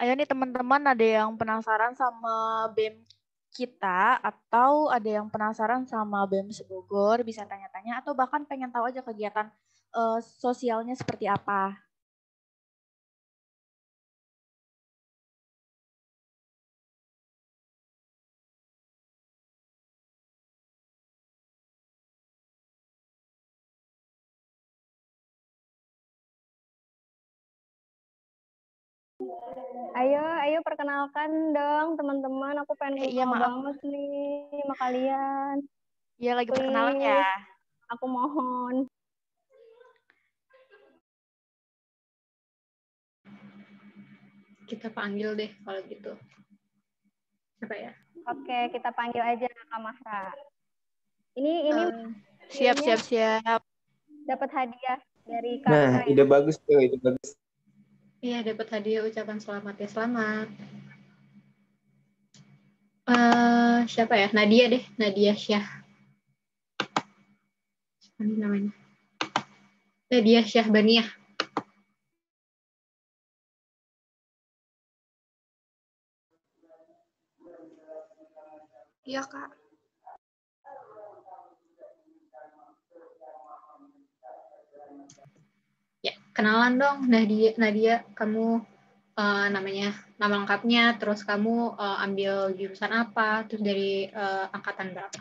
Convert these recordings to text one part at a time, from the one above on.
Ayo nih teman-teman, ada yang penasaran sama BEM kita atau ada yang penasaran sama BEM Sebogor, bisa tanya-tanya atau bahkan pengen tahu aja kegiatan sosialnya seperti apa. Ayo perkenalkan dong teman-teman. Aku pengen Iya kenal maaf, banget nih sama kalian. iya lagi perkenalan ya. Please, aku mohon. Kita panggil deh kalau gitu. Siapa ya? Oke, kita panggil aja Kak Mahra. Ini Siap. dapat hadiah dari Kak Nah, Mahra ya. ide bagus tuh, ide bagus. Iya, dapat hadiah ucapan selamat ya. Selamat. Siapa ya? Nadia deh. Nadia Syah. Siapa nih namanya? Nadia Syahbaniah. Iya, Kak. Ya, kenalan dong Nadia. Nadia, kamu nama lengkapnya, terus kamu ambil jurusan apa, terus dari angkatan berapa?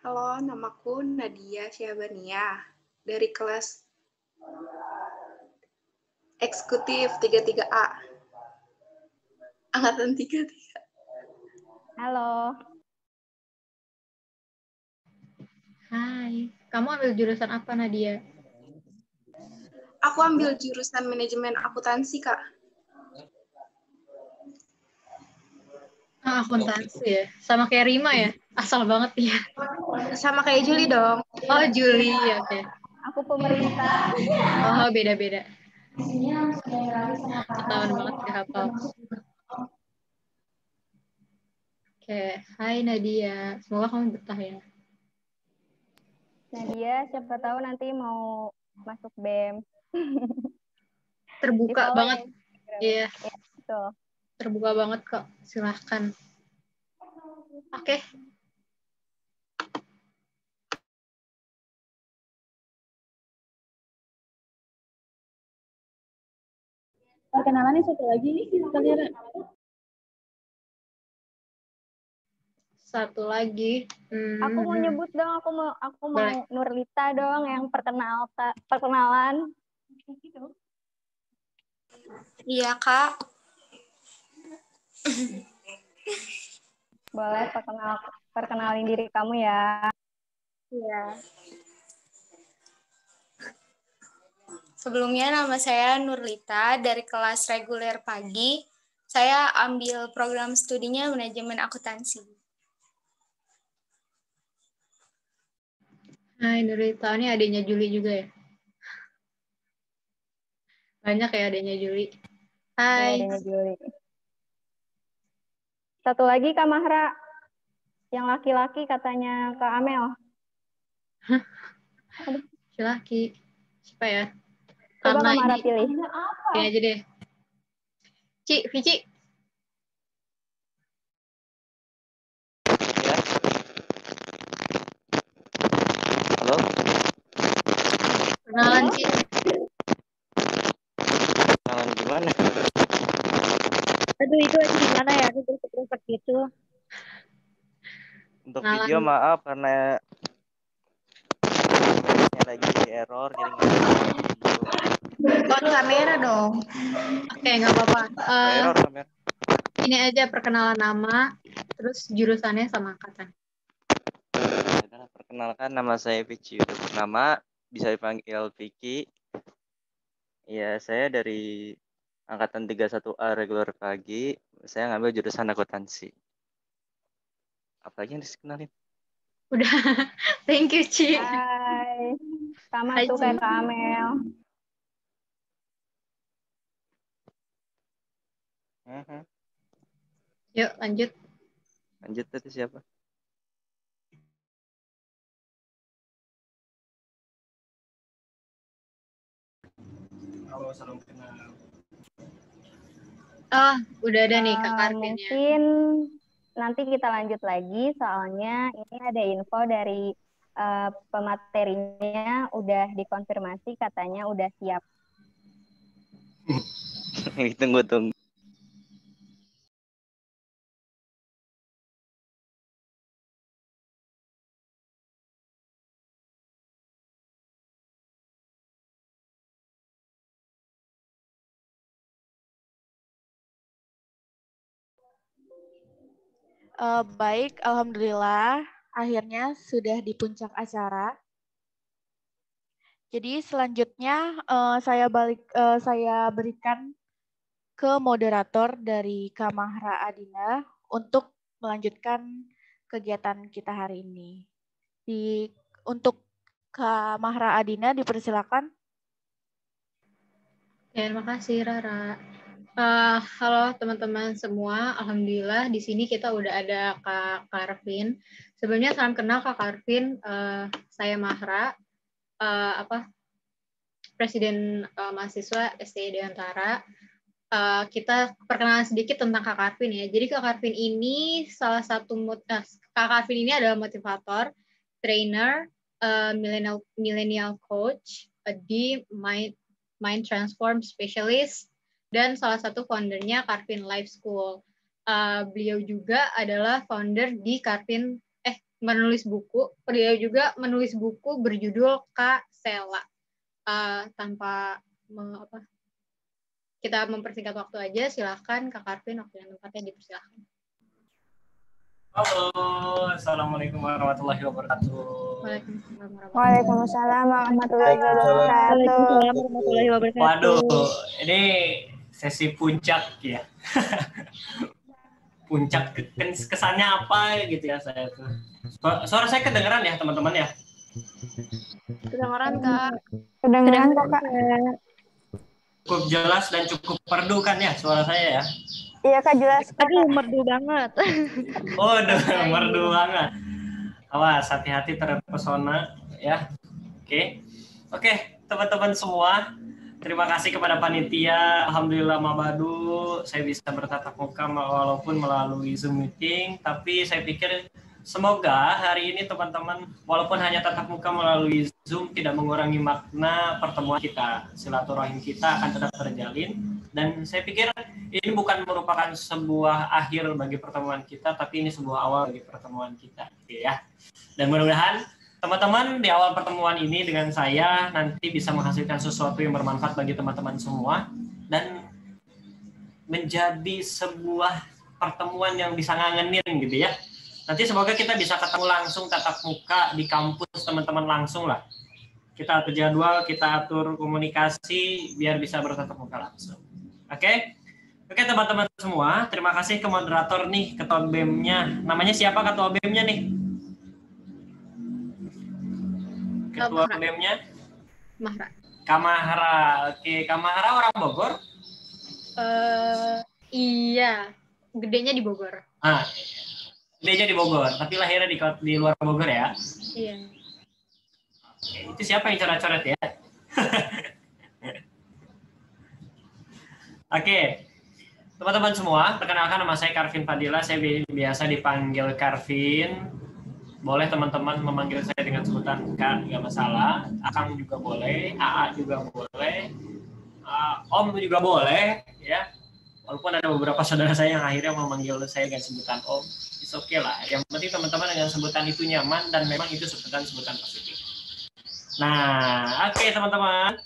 Halo, namaku Nadia Syahbaniah dari kelas Eksekutif 33A. Angkatan 33. Halo. Hai, kamu ambil jurusan apa Nadia? Aku ambil jurusan manajemen akuntansi, Kak. Akuntansi ya, sama kayak Rima ya, asal banget ya. Sama kayak Juli dong. Oh Juli, ya oke. Aku pemerintah. Oh beda-beda. Ketahuan banget gak hafal. Oke, hai Nadia, semoga kamu betah ya. Nadia, siapa tahu nanti mau masuk BEM. Terbuka Di-follow banget, ya. iya. Ya, betul. Terbuka banget kok, silahkan. Oke. Perkenalannya satu lagi nih kalian. Satu lagi. Aku mau nyebut dong, aku mau Nurlita dong yang perkenalan. Iya, Kak. Boleh perkenalin diri kamu ya. Iya. Sebelumnya nama saya Nurlita dari kelas reguler pagi. Saya ambil program studinya manajemen akuntansi. Hai Nurita, ini adanya Juli juga ya? Banyak ya adanya Juli. Hai. Ya, adanya Juli. Satu lagi Kak Mahra. Yang laki-laki katanya Kak Amel. Laki. Siapa ya? Coba Karena Kak Mahra ini, pilih. ini aja deh. Vici. Halo? Kenalan, Ci. Kenalan gimana? Aduh, itu gimana ya? Aku seperti itu. Untuk Kenalan. video maaf karena lagi error jadi nggak bisa video. On kamera dong. Oke, nggak apa-apa. Error kamera. Ini aja perkenalan nama, terus jurusannya sama angkatan. Perkenalkan, nama saya Vici Purnama, bisa dipanggil Vicky. Ya, saya dari angkatan 31A reguler pagi. Saya ngambil jurusan akuntansi. Apalagi yang dikenalin? Udah, thank you, Ci. Hai. Sama Hai, tuh Ci. kayak Kak Amel. Yuk, lanjut. Lanjut tadi siapa? Halo, salam kenal. Udah ada nih Kak Karvin ya. Mungkin nanti kita lanjut lagi, soalnya ini ada info dari pematerinya udah dikonfirmasi, katanya udah siap. Tunggu. Baik, alhamdulillah akhirnya sudah di puncak acara. Jadi selanjutnya saya berikan ke moderator dari Kak Mahra Adina untuk melanjutkan kegiatan kita hari ini. Untuk Kak Mahra Adina dipersilakan. Terima kasih Rara. Halo teman-teman semua, alhamdulillah di sini kita udah ada Kak Karvin. Sebelumnya salam kenal Kak Karvin, saya Mahra, Presiden mahasiswa STI Dewantara. Kita perkenalan sedikit tentang Kak Karvin ya. Jadi Kak Karvin ini Kak Karvin ini adalah motivator, trainer, millennial coach di Mind Transform Specialist, dan salah satu foundernya Karvin Life School. Beliau juga adalah founder di menulis buku. Beliau juga menulis buku berjudul Kak Sela. Tanpa kita mempersingkat waktu aja, silahkan Kak Karvin, waktu yang tempatnya dipersilahkan. Halo, assalamualaikum warahmatullahi wabarakatuh. Waalaikumsalam warahmatullahi wabarakatuh. Waduh, ini sesi puncak ya. Puncak, kesannya apa gitu ya saya tuh. Suara saya kedengeran ya teman-teman ya? Kedengeran Kak. Kedengeran kok Kak. Cukup jelas dan cukup merdu kan ya suara saya ya? Iya Kak, jelas. Aduh, merdu banget. Merdu banget. Awas, hati-hati terpesona ya. Oke, teman-teman semua. Terima kasih kepada panitia. Alhamdulillah Mabadu, saya bisa bertatap muka walaupun melalui Zoom meeting. Tapi saya pikir semoga hari ini teman-teman, walaupun hanya tatap muka melalui Zoom, tidak mengurangi makna pertemuan kita. Silaturahim kita akan tetap terjalin. Dan saya pikir ini bukan merupakan sebuah akhir bagi pertemuan kita, tapi ini sebuah awal bagi pertemuan kita. Ya. Dan mudah-mudahan teman-teman di awal pertemuan ini dengan saya nanti bisa menghasilkan sesuatu yang bermanfaat bagi teman-teman semua dan menjadi sebuah pertemuan yang bisa ngangenin gitu ya. Nanti semoga kita bisa ketemu langsung tatap muka di kampus teman-teman langsung lah. Kita atur jadwal, kita atur komunikasi biar bisa bertatap muka langsung. Oke, teman-teman semua, terima kasih ke moderator nih, ketua BEM-nya. Namanya siapa ketua BEM-nya nih? Ketua BEM-nya? Mahra. Kak Mahra. Oke, Kak Mahra orang Bogor? Iya, gedenya di Bogor. Gedenya di Bogor, tapi lahirnya di luar Bogor ya? Iya. Oke, itu siapa yang coret-coret ya? Oke, teman-teman semua, perkenalkan nama saya Karvin Fadila, saya biasa dipanggil Karvin. Boleh teman-teman memanggil saya dengan sebutan Kak, nggak masalah. Akang juga boleh, AA juga boleh, Om juga boleh, ya. Walaupun ada beberapa saudara saya yang akhirnya memanggil saya dengan sebutan Om, it's okay lah. Yang penting teman-teman dengan sebutan itu nyaman dan memang itu sebutan positif. Nah, oke teman-teman.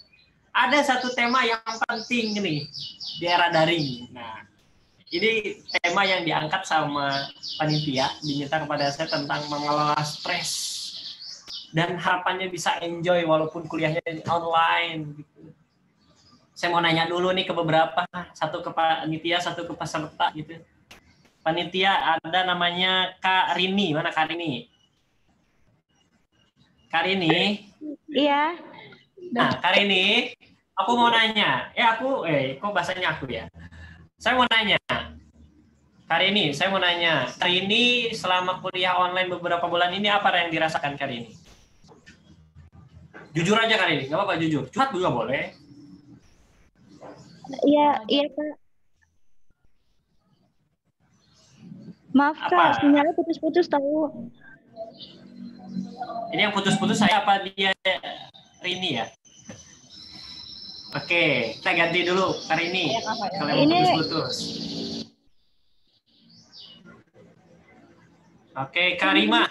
Ada satu tema yang penting nih di era daring. Nah, ini tema yang diangkat sama panitia, diminta kepada saya tentang mengelola stres dan harapannya bisa enjoy walaupun kuliahnya online. Gitu. Saya mau nanya dulu nih ke beberapa, satu ke panitia, satu ke peserta gitu. Panitia ada namanya Kak Rini, mana Kak Rini? Kak Rini? Iya. Nah, Kak Rini, aku mau nanya. Kok bahasanya aku ya? Saya mau nanya. Kak Rini, saya mau nanya. Kak Rini selama kuliah online beberapa bulan ini apa yang dirasakan Kak Rini? Jujur aja Kak Rini, nggak apa-apa jujur. Curhat juga boleh. Iya Kak. Maaf Apa? Kak, sinyalnya putus-putus tahu. Ini yang putus-putus saya apa dia Rini ya? Oke, kita ganti dulu hari ini. Kalau yang Ini putus-putus. Oke, Karima.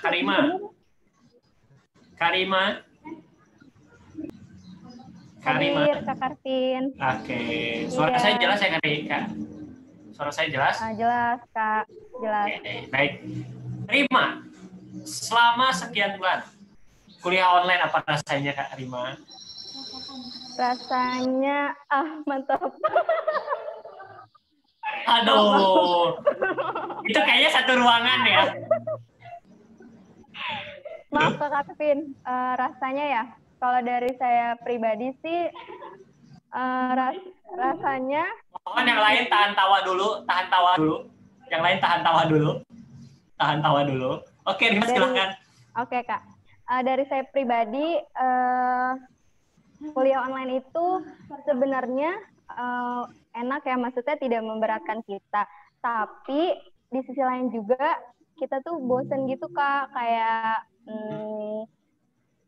Hadir Kak Karvin. Oke, suara saya jelas ya Kak? Suara saya jelas? Jelas Kak, jelas. Oke, baik. Rima, selama sekian bulan kuliah online apa rasanya Kak Rima? Rasanya mantap. Aduh, itu kayaknya satu ruangan ya. Maaf Kak Karvin, rasanya ya, kalau dari saya pribadi sih rasanya. Mohon yang lain tahan tawa dulu. Yang lain tahan tawa dulu. Oke, Rima silakan. Oke Kak, dari saya pribadi kuliah online itu sebenarnya enak ya, maksudnya tidak memberatkan kita. Tapi di sisi lain juga kita tuh bosen gitu Kak, kayak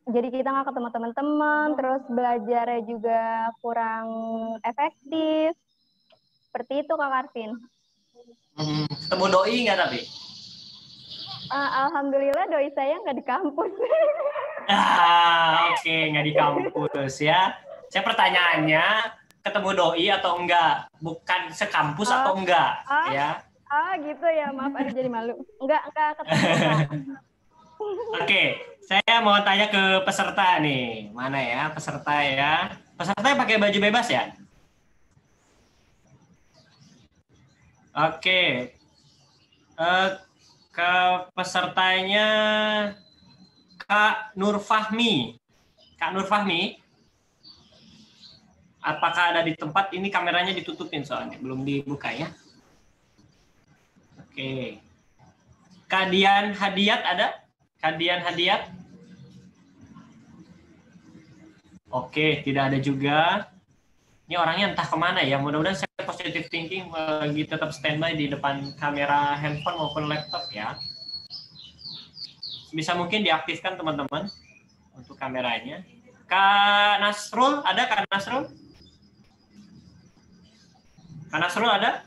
jadi kita nggak ketemu teman-teman, terus belajarnya juga kurang efektif. Seperti itu Kak Karvin. Ketemu doi nggak tapi? Alhamdulillah doi saya nggak di kampus. Oke, nggak di kampus ya. Saya pertanyaannya, ketemu doi atau enggak? Bukan sekampus atau enggak? Ya. Gitu ya, maaf ada jadi malu. Enggak ketemu Kak. Oke, saya mau tanya ke peserta nih. Mana ya peserta ya? Peserta pakai baju bebas ya? Oke. Ke pesertanya Kak Nur Fahmi. Apakah ada di tempat? Ini kameranya ditutupin soalnya, belum dibuka ya. Oke. Kak Dian Hadiat ada? Oke, tidak ada juga. Ini orangnya entah kemana ya. Mudah-mudahan saya positive thinking lagi tetap standby di depan kamera handphone maupun laptop ya. Bisa mungkin diaktifkan teman-teman untuk kameranya. Kak Nasrul ada? Kak Nasrul ada?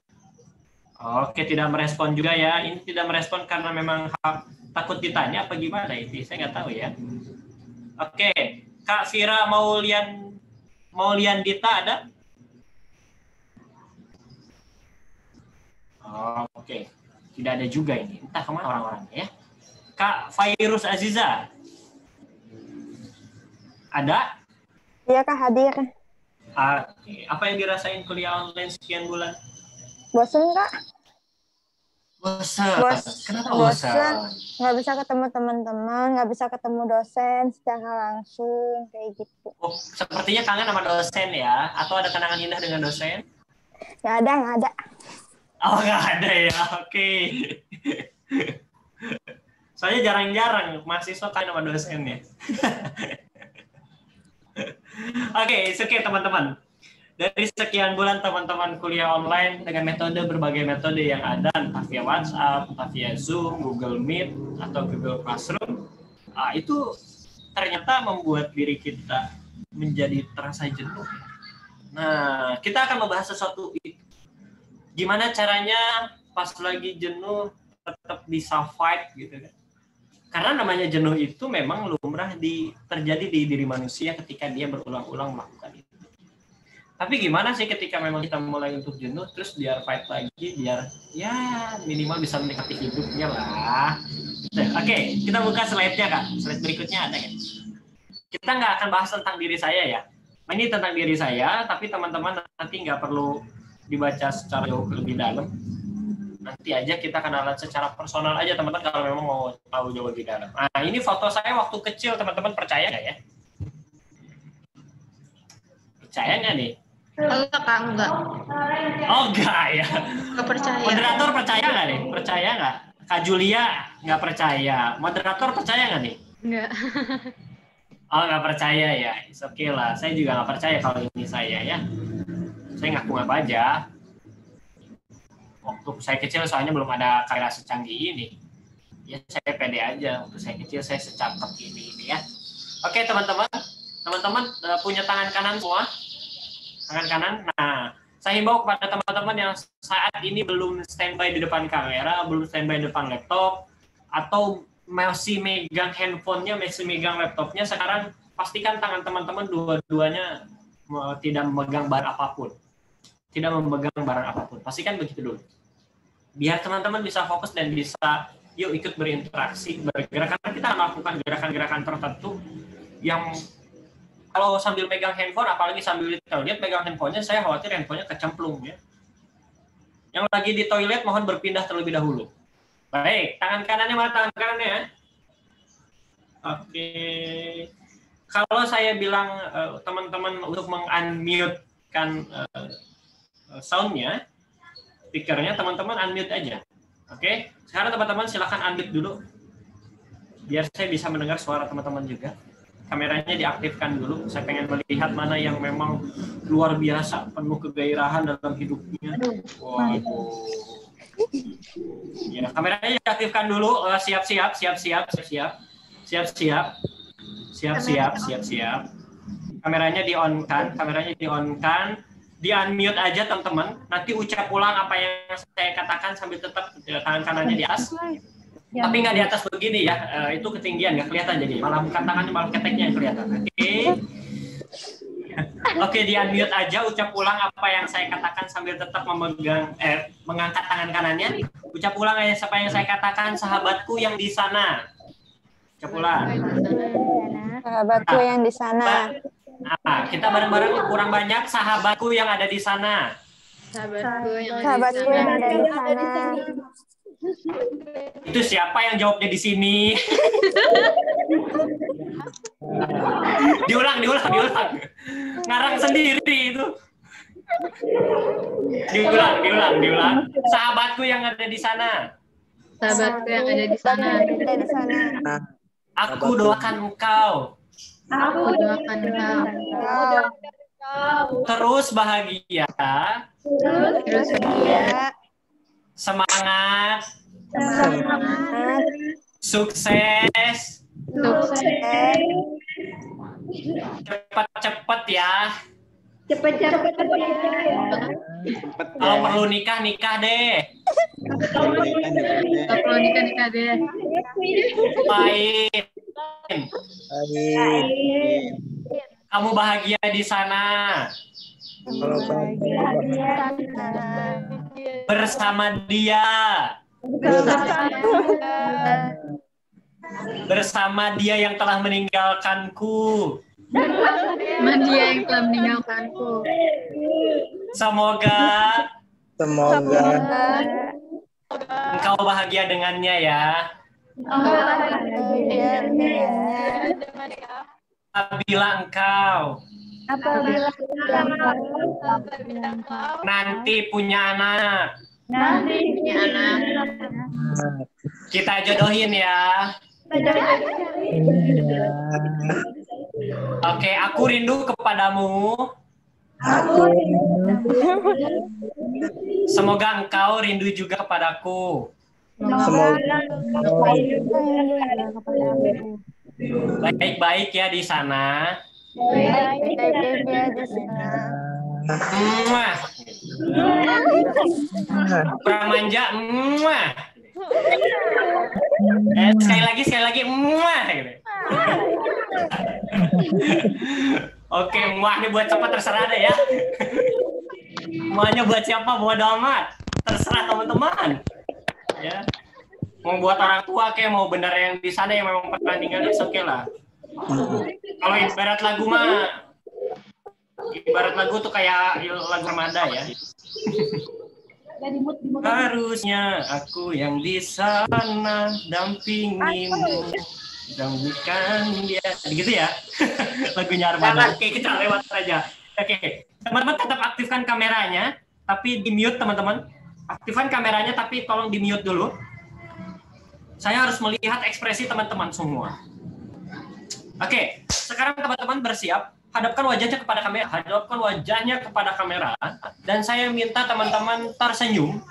Oke, tidak merespon juga ya. Ini tidak merespon karena memang takut ditanya apa gimana itu, saya nggak tahu ya. Oke, Kak Vira Mauliandita ada? Oke, tidak ada juga ini. Entah kemana orang-orangnya ya. Kak Fairuz Aziza ada? Iya Kak, hadir. Oke. Apa yang dirasain kuliah online sekian bulan? Bosen Kak? Kenapa bosan? Nggak bisa ketemu teman-teman, nggak bisa ketemu dosen secara langsung, kayak gitu. Oh, sepertinya kangen sama dosen ya? Atau ada kenangan indah dengan dosen? Nggak ada. Oh, nggak ada ya? Oke. Soalnya jarang-jarang mahasiswa kangen sama dosen ya. Oke, teman-teman. Dari sekian bulan teman-teman kuliah online dengan berbagai metode yang ada, entah via WhatsApp, entah via Zoom, Google Meet, atau Google Classroom, itu ternyata membuat diri kita menjadi terasa jenuh. Nah, kita akan membahas sesuatu itu. Gimana caranya pas lagi jenuh tetap bisa fight gitu kan. Karena namanya jenuh itu memang lumrah terjadi di diri manusia ketika dia berulang-ulang melakukan itu. Tapi gimana sih ketika memang kita mulai untuk jenuh, terus biar fight lagi, biar ya minimal bisa menikmati hidupnya lah. Oke, kita buka slide-nya Kak. Slide berikutnya ada ya. Kita nggak akan bahas tentang diri saya ya. Ini tentang diri saya, tapi teman-teman nanti nggak perlu dibaca secara jauh lebih dalam. Nanti aja kita kenalan secara personal aja teman-teman kalau memang mau tahu jauh lebih dalam. Nah, ini foto saya waktu kecil, teman-teman percaya nggak ya? Percaya nggak nih? Enggak, Kak, enggak. Oh, enggak ya. Enggak percaya. Moderator percaya nggak nih? Percaya nggak? Kak Julia nggak percaya. Moderator percaya nggak nih? Enggak. Oh, nggak percaya ya. It's okay lah. Saya juga nggak percaya kalau ini saya ya. Saya ngaku-ngaku aja. Waktu saya kecil soalnya belum ada kamera secanggih ini. Ya saya pede aja. Waktu saya kecil saya secakep ini ya. Oke teman-teman punya tangan kanan semua? Tangan kanan. Nah, saya himbau kepada teman-teman yang saat ini belum standby di depan kamera, belum standby di depan laptop, atau masih megang handphonenya, masih megang laptopnya, sekarang pastikan tangan teman-teman dua-duanya tidak memegang barang apapun. Tidak memegang barang apapun. Pastikan begitu dulu. Biar teman-teman bisa fokus dan bisa yuk ikut berinteraksi, bergerak. Karena kita melakukan gerakan-gerakan tertentu yang kalau sambil megang handphone, apalagi sambil di toilet megang handphonenya, saya khawatir handphonenya kecemplung ya. Yang lagi di toilet mohon berpindah terlebih dahulu. Baik, tangan kanannya mana tangan kanannya? Oke. Kalau saya bilang teman-teman untuk meng-unmute-kan sound-nya, speaker-nya, teman-teman unmute aja. Oke, sekarang teman-teman silakan unmute dulu. Biar saya bisa mendengar suara teman-teman juga. Kameranya diaktifkan dulu. Saya pengen melihat mana yang memang luar biasa, penuh kegairahan dalam hidupnya. Waduh. Ya, kameranya diaktifkan dulu. Siap-siap. Kameranya di-on-kan. Di-unmute aja teman-teman. Nanti ucap ulang apa yang saya katakan sambil tetap tangan kanannya di atas. Tapi nggak di atas begini ya, itu ketinggian, nggak kelihatan jadi. Malah bukan tangannya, malah keteknya yang kelihatan. Oke, di-unmute aja, ucap ulang apa yang saya katakan sambil tetap mengangkat tangan kanannya. Ucap ulang apa yang saya katakan, sahabatku yang di sana. Ucap ulang. Sahabatku yang di sana. Nah, kita bareng-bareng kurang banyak, sahabatku yang ada di sana. Sahabatku yang ada di sana. Itu siapa yang jawabnya di sini? diulang. Ngarang sendiri itu. Diulang. Sahabatku yang ada di sana. Sahabatku yang ada di sana. Aku doakan engkau. Aku doakan engkau. Terus bahagia. Terus bahagia. Semangat. Sukses. Cepat-cepat ya. Cepat-cepat ya. Kalau perlu nikah deh. Kalau perlu nikah deh. Baik. Kamu bahagia di sana. Bersama dia. Bersama dia yang telah meninggalkanku. Semoga engkau bahagia dengannya ya. Apabila engkau nanti punya anak. Kita jodohin ya. Oke, aku rindu kepadamu. Semoga engkau rindu juga kepadaku. Baik-baik ya di sana. Kurang manja. Sekali lagi. Oke, muah ini buat siapa terserah deh ya. Muahnya buat siapa, bodo amat. Terserah teman-teman. Ya. Mau buat orang tua kayak mau benar yang di sana yang memang pernah tinggal di oke lah. Kalau ibarat lagu tuh kayak lagu Ramada ya. Harusnya aku yang di sana dampingimu dan bukan dia, gitu ya. Lagunya Armada. Oke, kita lewat aja. Oke, teman-teman tetap aktifkan kameranya, tapi di mute teman-teman. Aktifkan kameranya, tapi tolong di mute dulu. Saya harus melihat ekspresi teman-teman semua. Oke, sekarang teman-teman bersiap. hadapkan wajahnya kepada kamera, dan saya minta teman-teman tersenyum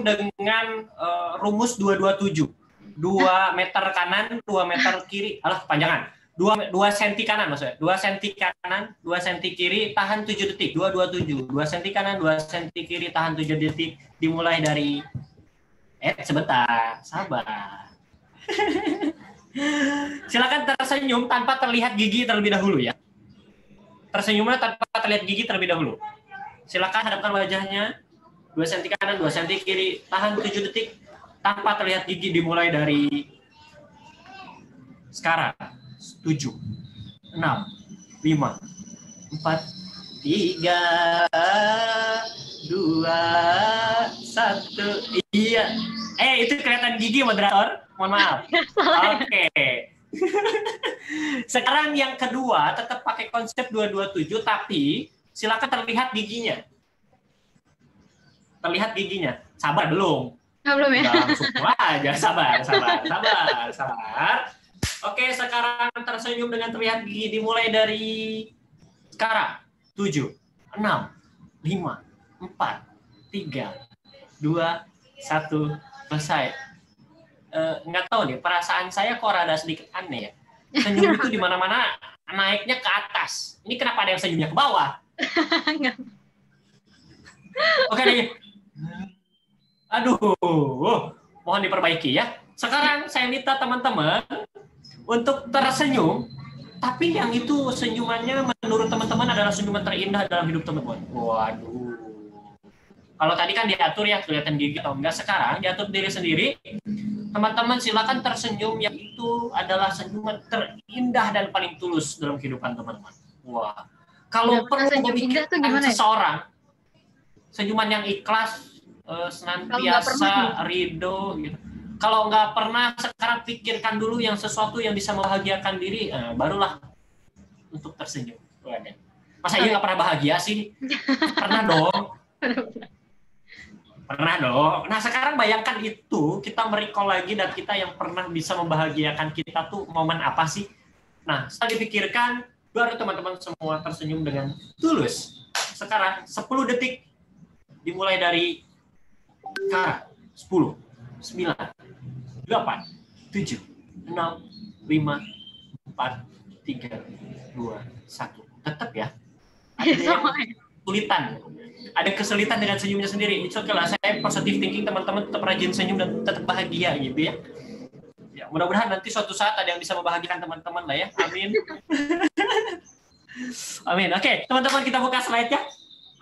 dengan rumus 227. 2 meter kanan, 2 meter kiri. Alah, panjangan. 2 senti kanan maksudnya. 2 senti kanan, 2 senti kiri, tahan 7 detik. 227. 2 senti kanan, 2 senti kiri, tahan 7 detik. Dimulai dari sebentar, sabar. Silakan tersenyum tanpa terlihat gigi terlebih dahulu ya. Tersenyumnya tanpa terlihat gigi terlebih dahulu. Silakan hadapkan wajahnya. 2 senti kanan, 2 senti kiri, tahan 7 detik tanpa terlihat gigi. Dimulai dari sekarang. 7, 6, 5, 4, 3, 2, 1. Iya. Itu kelihatan gigi, moderator. Mohon maaf. Oke. Sekarang yang kedua tetap pakai konsep 227, tapi silakan terlihat giginya. Terlihat giginya. Sabar belum? Belum ya? Langsung aja. Sabar. Oke, sekarang tersenyum dengan terlihat gigi. Dimulai dari sekarang. 7, 6, 5, 4, 3, 2, 1. Selesai. Nggak tahu nih, perasaan saya kok rada sedikit aneh ya. Senyum itu di mana-mana naiknya ke atas. Ini kenapa ada yang senyumnya ke bawah? Oke deh. Aduh, mohon diperbaiki ya. Sekarang saya minta teman-teman untuk tersenyum, tapi yang itu senyumannya menurut teman-teman adalah senyuman terindah dalam hidup teman-teman. Waduh. Kalau tadi kan diatur ya kelihatan gigi atau enggak, sekarang diatur diri sendiri. Teman-teman silakan tersenyum yang itu adalah senyuman terindah dan paling tulus dalam kehidupan teman-teman. Wah. Kalau perlu memikirkan seseorang, senyuman yang ikhlas, senantiasa ridho gitu. Kalau nggak pernah, sekarang pikirkan dulu yang sesuatu yang bisa membahagiakan diri, barulah untuk tersenyum. Masa iya nggak pernah bahagia sih? Pernah dong. Pernah dong. Nah sekarang bayangkan itu, kita merecall lagi dan kita yang pernah bisa membahagiakan kita tuh momen apa sih? Nah setelah dipikirkan, baru teman-teman semua tersenyum dengan tulus. Sekarang 10 detik dimulai dari sekarang. 10, 9, 8, 7, 6, 5, 4, 3, 2, 1. Tetap ya. Ada kesulitan dengan senyumnya sendiri. It's okay lah. Saya positive thinking, teman-teman tetap rajin senyum dan tetap bahagia gitu ya. Ya, mudah-mudahan nanti suatu saat ada yang bisa membahagiakan teman-teman lah ya. Amin. Amin. Oke, teman-teman kita buka slide-nya.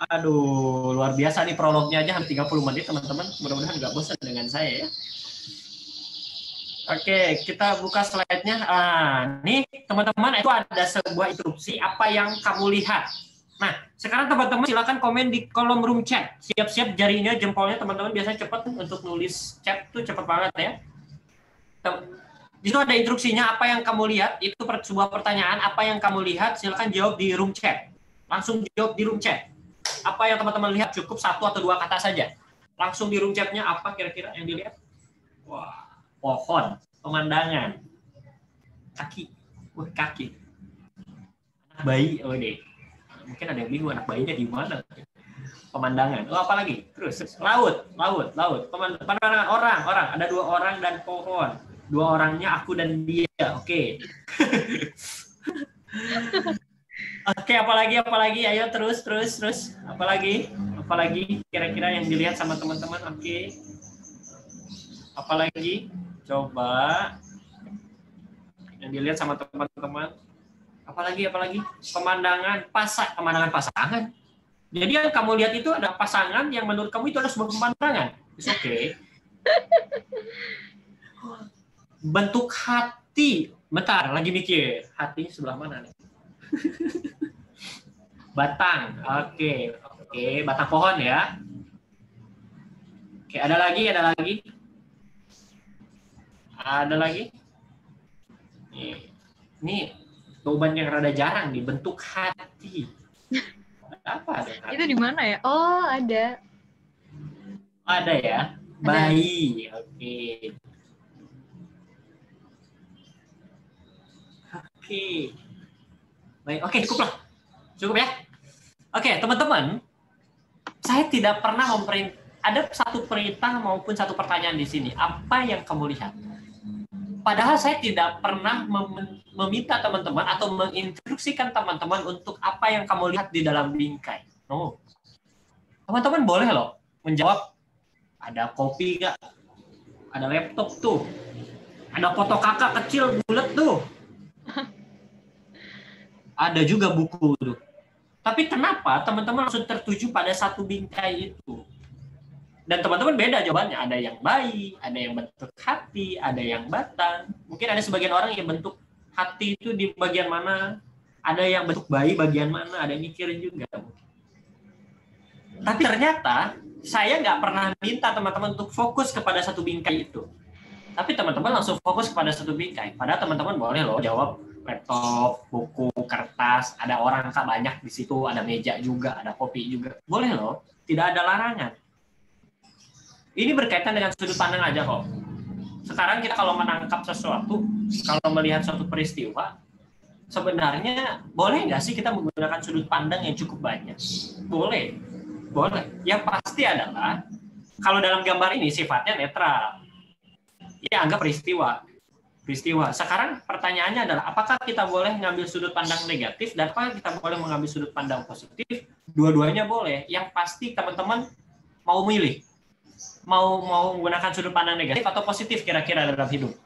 Aduh, luar biasa nih prolognya aja hampir 30 menit teman-teman. Mudah-mudahan nggak bosan dengan saya ya. Oke, kita buka slide-nya. Nih teman-teman, itu ada sebuah instruksi apa yang kamu lihat. Nah, sekarang teman-teman silakan komen di kolom room chat. Siap-siap jarinya, jempolnya teman-teman biasanya cepat untuk nulis chat tuh cepat banget ya. Di situ ada instruksinya apa yang kamu lihat. Itu sebuah pertanyaan, apa yang kamu lihat, silakan jawab di room chat. Langsung jawab di room chat. Apa yang teman-teman lihat, cukup 1 atau 2 kata saja. Langsung di room chat-nya apa kira-kira yang dilihat? Wah, pohon, pemandangan, kaki, kaki, anak bayi, deh. Mungkin ada yang bingung anak bayinya di mana. Pemandangan, apa lagi? Terus laut, pemandangan orang, ada 2 orang dan pohon. 2 orangnya aku dan dia, oke. Oke, apalagi, ayo terus, apalagi kira-kira yang dilihat sama teman-teman, oke. Apalagi, coba yang dilihat sama teman-teman. Apalagi, pemandangan pasangan. Jadi yang kamu lihat itu ada pasangan yang menurut kamu itu adalah sebuah pemandangan. It's okay. Bentuk hati. Bentar, lagi mikir. Hati sebelah mana nih? Batang. Oke, batang pohon ya. Oke, ada lagi. Nih, jawaban yang rada jarang nih, bentuk hati. Apa ada? Itu di mana ya? Oh, ada. Ada ya? Bayi. Oke. Baik, oke, cukup ya. Oke, teman-teman, saya tidak pernah ada satu perintah maupun satu pertanyaan di sini. Apa yang kamu lihat? Padahal saya tidak pernah meminta teman-teman atau menginstruksikan teman-teman untuk apa yang kamu lihat di dalam bingkai. No. Teman-teman boleh loh menjawab, ada kopi nggak? Ada laptop tuh. Ada foto kakak kecil bulat tuh. Ada juga buku tuh. Tapi kenapa teman-teman langsung tertuju pada satu bingkai itu? Dan teman-teman beda jawabannya. Ada yang bayi, ada yang bentuk hati, ada yang batang. Mungkin ada sebagian orang yang bentuk hati itu di bagian mana, ada yang bentuk bayi bagian mana, ada yang mikirin juga. Tapi ternyata saya nggak pernah minta teman-teman untuk fokus kepada satu bingkai itu. Tapi teman-teman langsung fokus kepada satu bingkai. Padahal teman-teman boleh loh jawab laptop, buku, kertas, ada orang banyak di situ, ada meja juga, ada kopi juga. Boleh loh, tidak ada larangan. Ini berkaitan dengan sudut pandang aja kok. Sekarang kita kalau menangkap sesuatu, kalau melihat suatu peristiwa, sebenarnya boleh nggak sih kita menggunakan sudut pandang yang cukup banyak? Boleh. Yang pasti adalah, kalau dalam gambar ini sifatnya netral. Ya, anggap peristiwa. Sekarang pertanyaannya adalah, apakah kita boleh mengambil sudut pandang negatif dan apakah kita boleh mengambil sudut pandang positif? Dua-duanya boleh. Yang pasti teman-teman mau milih. Mau menggunakan sudut pandang negatif atau positif kira-kira dalam hidup.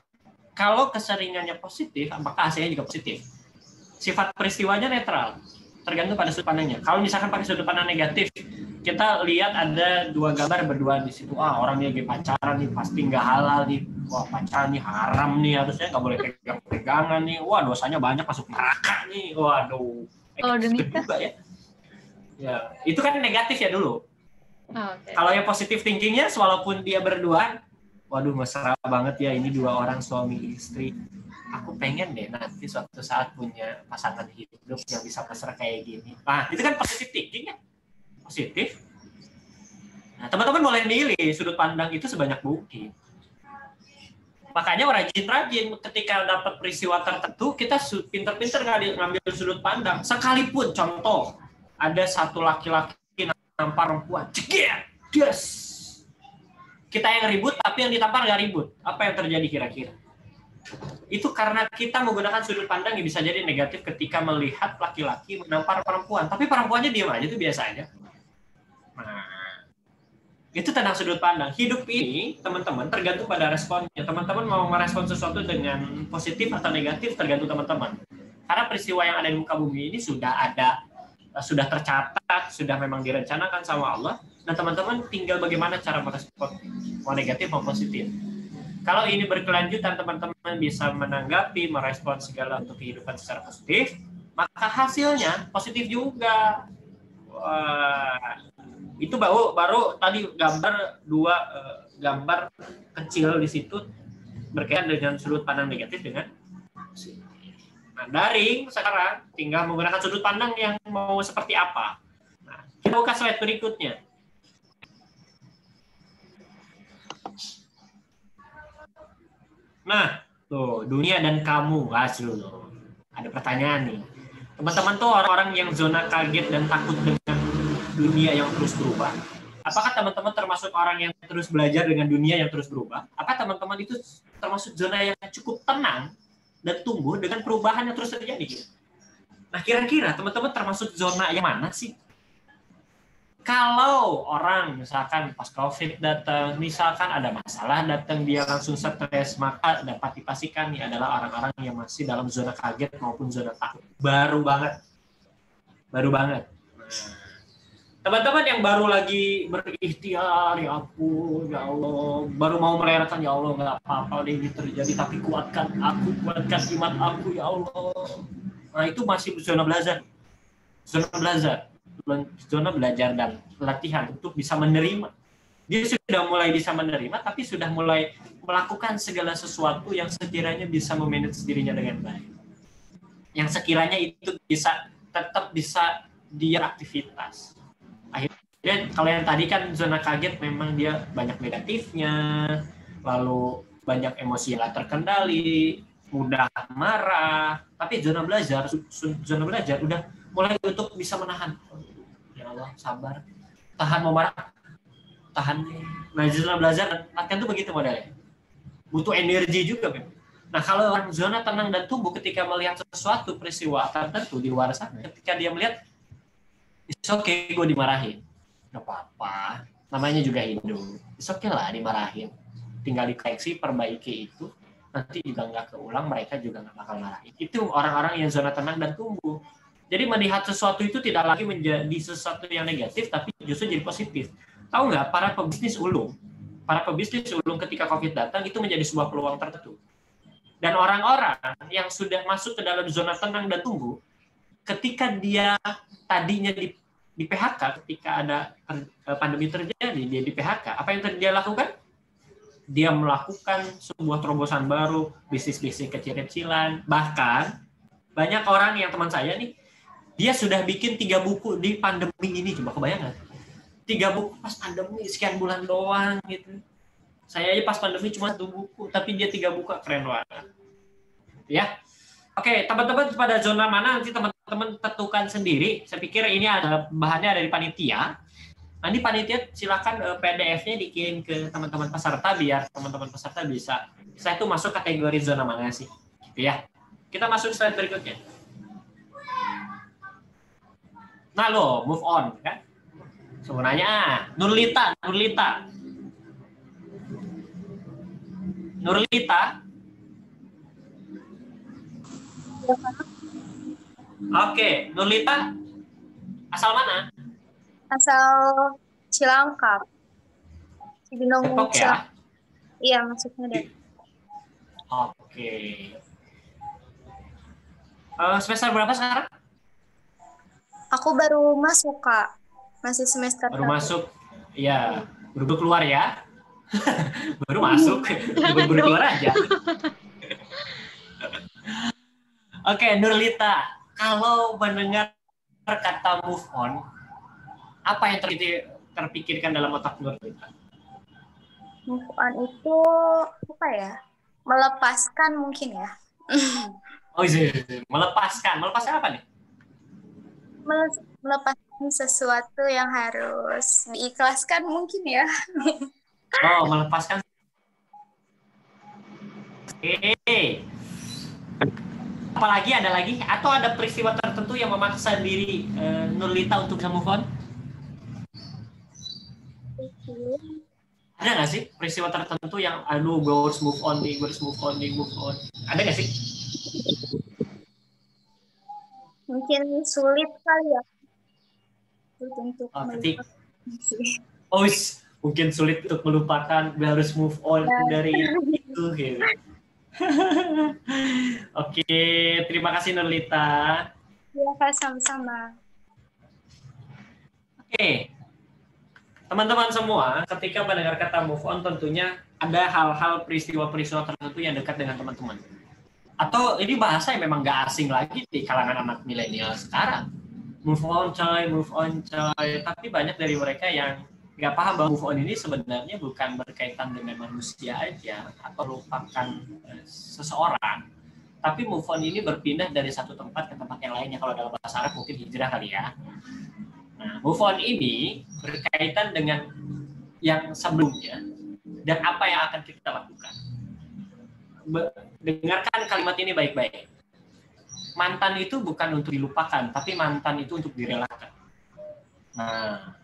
Kalau keseringannya positif, maka hasilnya juga positif. Sifat peristiwanya netral, tergantung pada sudut pandangnya. Kalau misalkan pakai sudut pandang negatif, kita lihat ada dua gambar berdua di situ. Orang lagi pacaran nih, pasti nggak halal nih. Wah, pacaran nih haram nih, harusnya nggak boleh pegang-pegangan nih. Wah, dosanya banyak, masuk neraka nih. Waduh. Kalau udah nikah juga ya. Ya, itu kan negatif ya dulu. Okay. Kalau yang positif thinkingnya, walaupun dia berdua, waduh mesra banget ya, ini dua orang suami istri. Aku pengen deh nanti suatu saat punya pasangan hidup yang bisa mesra kayak gini. Nah, itu kan positif thinking ya. Positif. Nah, teman-teman boleh milih sudut pandang itu sebanyak mungkin. Makanya rajin-rajin ketika dapat peristiwa tertentu, kita pinter-pinter ngambil sudut pandang. Sekalipun contoh, ada satu laki-laki nampar perempuan, yes. Kita yang ribut, tapi yang ditampar nggak ribut. Apa yang terjadi kira-kira? Itu karena kita menggunakan sudut pandang yang bisa jadi negatif ketika melihat laki-laki menampar perempuan. Tapi perempuannya diam aja, itu biasa aja. Nah, itu tentang sudut pandang. Hidup ini, teman-teman, tergantung pada responnya. Teman-teman mau merespon sesuatu dengan positif atau negatif, tergantung teman-teman. Karena peristiwa yang ada di muka bumi ini sudah tercatat, sudah memang direncanakan sama Allah, dan teman-teman tinggal bagaimana cara merespon, mau negatif mau positif. Kalau ini berkelanjutan, teman-teman bisa menanggapi, merespon segala untuk kehidupan secara positif, maka hasilnya positif juga. Wah, itu baru tadi dua gambar kecil di situ berkaitan dengan sudut pandang negatif dengan positif. Nah, daring sekarang tinggal menggunakan sudut pandang yang mau seperti apa. Nah, kita buka slide berikutnya. Nah, tuh dunia dan kamu, hasil. Ada pertanyaan nih. Teman-teman tuh orang-orang yang zona kaget dan takut dengan dunia yang terus berubah. Apakah teman-teman termasuk orang yang terus belajar dengan dunia yang terus berubah? Apa teman-teman itu termasuk zona yang cukup tenang dan tumbuh dengan perubahan yang terus terjadi? Nah, kira-kira teman-teman termasuk zona yang mana sih? Kalau orang misalkan pas COVID datang, misalkan ada masalah datang, dia langsung stres, maka dapat dipastikan nih adalah orang-orang yang masih dalam zona kaget maupun zona takut. Baru banget. Nah, teman-teman yang baru lagi berikhtiar, ya ampun, ya Allah, baru mau merelakan, ya Allah, nggak apa-apa deh ini terjadi, tapi kuatkan aku, kuatkan iman aku, ya Allah. Nah, itu masih zona belajar dan latihan untuk bisa menerima. Dia sudah mulai bisa menerima, tapi sudah mulai melakukan segala sesuatu yang sekiranya bisa memanage dirinya dengan baik. Yang sekiranya itu tetap bisa dia aktivitas. Akhirnya kalau yang tadi kan zona kaget memang dia banyak negatifnya, lalu banyak emosi yang terkendali, mudah marah, tapi zona belajar udah mulai untuk bisa menahan. Ya Allah, sabar, tahan mau marah, tahan. Nah, zona belajar latihan tuh begitu modelnya, butuh energi juga, Beb. Nah, kalau orang zona tenang dan tumbuh ketika melihat sesuatu peristiwa tertentu di luar sana, ketika dia melihat, it's okay gue dimarahin, nggak apa-apa, namanya juga hidup, it's okay lah dimarahin, tinggal dikoreksi, perbaiki itu, nanti juga nggak keulang, mereka juga nggak bakal marahin. Itu orang-orang yang zona tenang dan tumbuh. Jadi melihat sesuatu itu tidak lagi menjadi sesuatu yang negatif, tapi justru jadi positif. Tahu nggak, para pebisnis ulung ketika COVID datang itu menjadi sebuah peluang tertentu. Dan orang-orang yang sudah masuk ke dalam zona tenang dan tumbuh, ketika dia tadinya di PHK, ketika ada pandemi terjadi, dia di PHK, apa yang dia lakukan? Dia melakukan sebuah terobosan baru, bisnis-bisnis kecil-kecilan. Bahkan banyak orang yang teman saya nih, dia sudah bikin 3 buku di pandemi ini. Coba kebayang nggak? 3 buku pas pandemi, sekian bulan doang gitu. Saya aja pas pandemi cuma 1 buku, tapi dia 3 buku, keren banget. Ya. Oke, teman-teman pada zona mana nanti teman-teman tentukan sendiri. Saya pikir ini ada bahannya dari panitia. Nanti panitia silakan PDF-nya dikirim ke teman-teman peserta biar teman-teman peserta bisa saya itu masuk kategori zona mana sih. Gitu ya. Kita masuk slide berikutnya. Nah lo, move on kan. Sebenarnya Nurlita. Oke, Nurlita asal mana? Asal Cilangkap. Cibinong. Depok ya? Iya, maksudnya deh. Oke. Semester berapa sekarang? Aku baru masuk, Kak. Masih semester Baru 1. masuk. Iya, baru keluar ya. Baru masuk, baru keluar aja. Oke, Nurlita, kalau mendengar kata move on, apa yang terpikirkan dalam otak Nurlita? Move on itu apa ya? Melepaskan mungkin ya. Oh iya, melepaskan apa nih? Melepaskan sesuatu yang harus diikhlaskan mungkin ya. Oh, melepaskan. Oke. Apalagi ada lagi? Atau ada peristiwa tertentu yang memaksa diri Nurlita untuk bisa move on? Ada nggak sih peristiwa tertentu yang aduh gue harus move on nih, ada nggak sih? Mungkin sulit kali ya untuk melupakan. Mungkin sulit untuk melupakan, gue harus move on dari itu gitu. Oke, terima kasih Nurlita. Iya Kak, sama-sama. Oke. Teman-teman semua, ketika mendengar kata move on tentunya ada hal-hal peristiwa-peristiwa tertentu yang dekat dengan teman-teman. Atau ini bahasa yang memang nggak asing lagi di kalangan anak milenial sekarang. Move on coy. Tapi banyak dari mereka yang nggak paham bahwa move on ini sebenarnya bukan berkaitan dengan manusia aja atau lupakan seseorang. Tapi move on ini berpindah dari satu tempat ke tempat yang lainnya. Kalau dalam bahasa Arab mungkin hijrah kali ya. Nah, move on ini berkaitan dengan yang sebelumnya dan apa yang akan kita lakukan. Dengarkan kalimat ini baik-baik. Mantan itu bukan untuk dilupakan, tapi mantan itu untuk direlakan. Nah,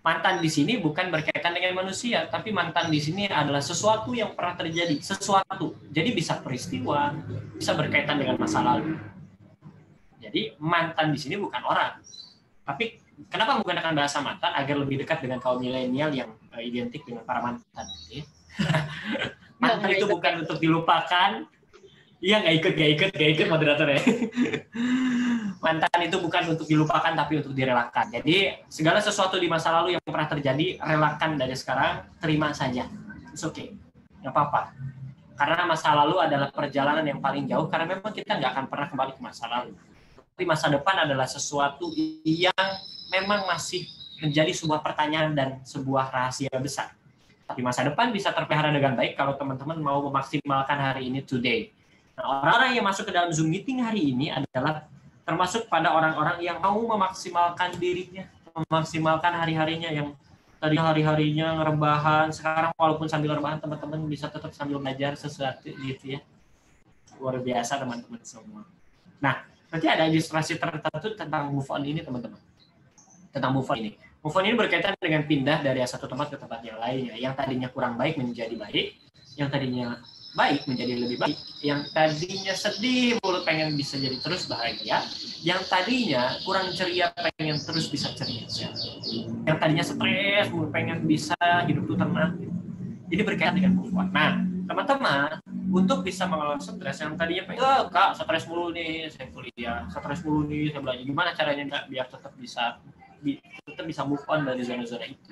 mantan di sini bukan berkaitan dengan manusia, tapi mantan di sini adalah sesuatu yang pernah terjadi, sesuatu. Jadi bisa peristiwa, bisa berkaitan dengan masa lalu. Jadi mantan di sini bukan orang. Tapi kenapa menggunakan bahasa mantan agar lebih dekat dengan kaum milenial yang identik dengan para mantan? Ya? Mantan itu bukan untuk dilupakan. Iya, nggak ikut moderator ya. Mantan itu bukan untuk dilupakan tapi untuk direlakan. Jadi segala sesuatu di masa lalu yang pernah terjadi relakan dari sekarang, terima saja. It's okay, nggak apa-apa. Karena masa lalu adalah perjalanan yang paling jauh. Karena memang kita nggak akan pernah kembali ke masa lalu. Tapi masa depan adalah sesuatu yang memang masih menjadi sebuah pertanyaan dan sebuah rahasia besar. Tapi masa depan bisa terpelihara dengan baik kalau teman-teman mau memaksimalkan hari ini today. Nah, orang-orang yang masuk ke dalam Zoom meeting hari ini adalah termasuk pada orang-orang yang mau memaksimalkan dirinya, memaksimalkan hari-harinya, yang tadi hari-harinya rebahan, sekarang walaupun sambil rebahan teman-teman bisa tetap sambil belajar sesuatu gitu ya. Luar biasa teman-teman semua. Nah, nanti ada ilustrasi tertentu tentang move on ini teman-teman. Tentang move on ini. Move on ini berkaitan dengan pindah dari satu tempat ke tempat yang lainnya. Yang tadinya kurang baik menjadi baik, yang tadinya baik menjadi lebih baik, yang tadinya sedih mulut pengen bisa jadi terus bahagia, yang tadinya kurang ceria pengen terus bisa ceria, yang tadinya stres mulut pengen bisa hidup tuh tenang. Jadi berkaitan dengan move on. Nah, teman-teman untuk bisa mengelola stres yang tadinya pengen, kak stres mulu nih saya kuliah, stres mulu nih saya belajar, gimana caranya nggak biar tetap bisa move on dari zona-zona itu.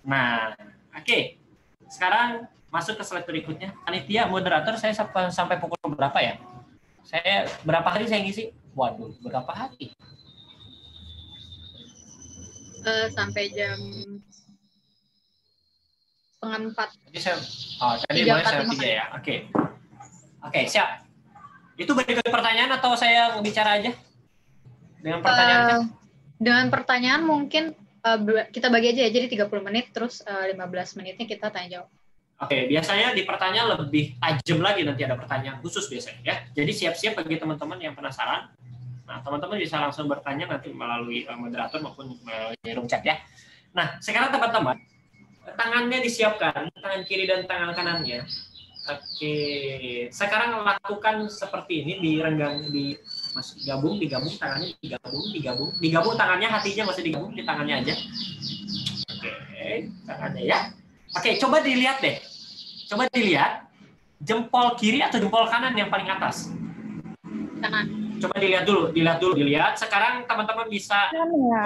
Nah, oke. Sekarang masuk ke slide berikutnya. Panitia, moderator, saya sampai pukul berapa ya? Saya berapa hari saya ngisi? Waduh, berapa hari? Sampai jam 3:30. Jadi saya, tadi mulai saya 3 ya. Oke, siap. Itu berikut pertanyaan atau saya bicara aja? Dengan pertanyaan? Dengan pertanyaan mungkin kita bagi aja ya, jadi 30 menit, terus 15 menitnya kita tanya jawab. Oke, biasanya di pertanyaan lebih tajam lagi, nanti ada pertanyaan khusus biasanya ya. Jadi siap-siap bagi teman-teman yang penasaran. Nah, teman-teman bisa langsung bertanya nanti melalui moderator maupun melalui room chat ya. Nah, sekarang teman-teman, tangannya disiapkan, tangan kiri dan tangan kanannya. Oke, sekarang lakukan seperti ini, digabung tangannya, digabung tangannya, hatinya masih digabung di tangannya aja. Oke, tangannya ya. Oke, coba dilihat deh. Coba dilihat jempol kiri atau jempol kanan yang paling atas. Kanan. Coba dilihat dulu. Sekarang teman-teman bisa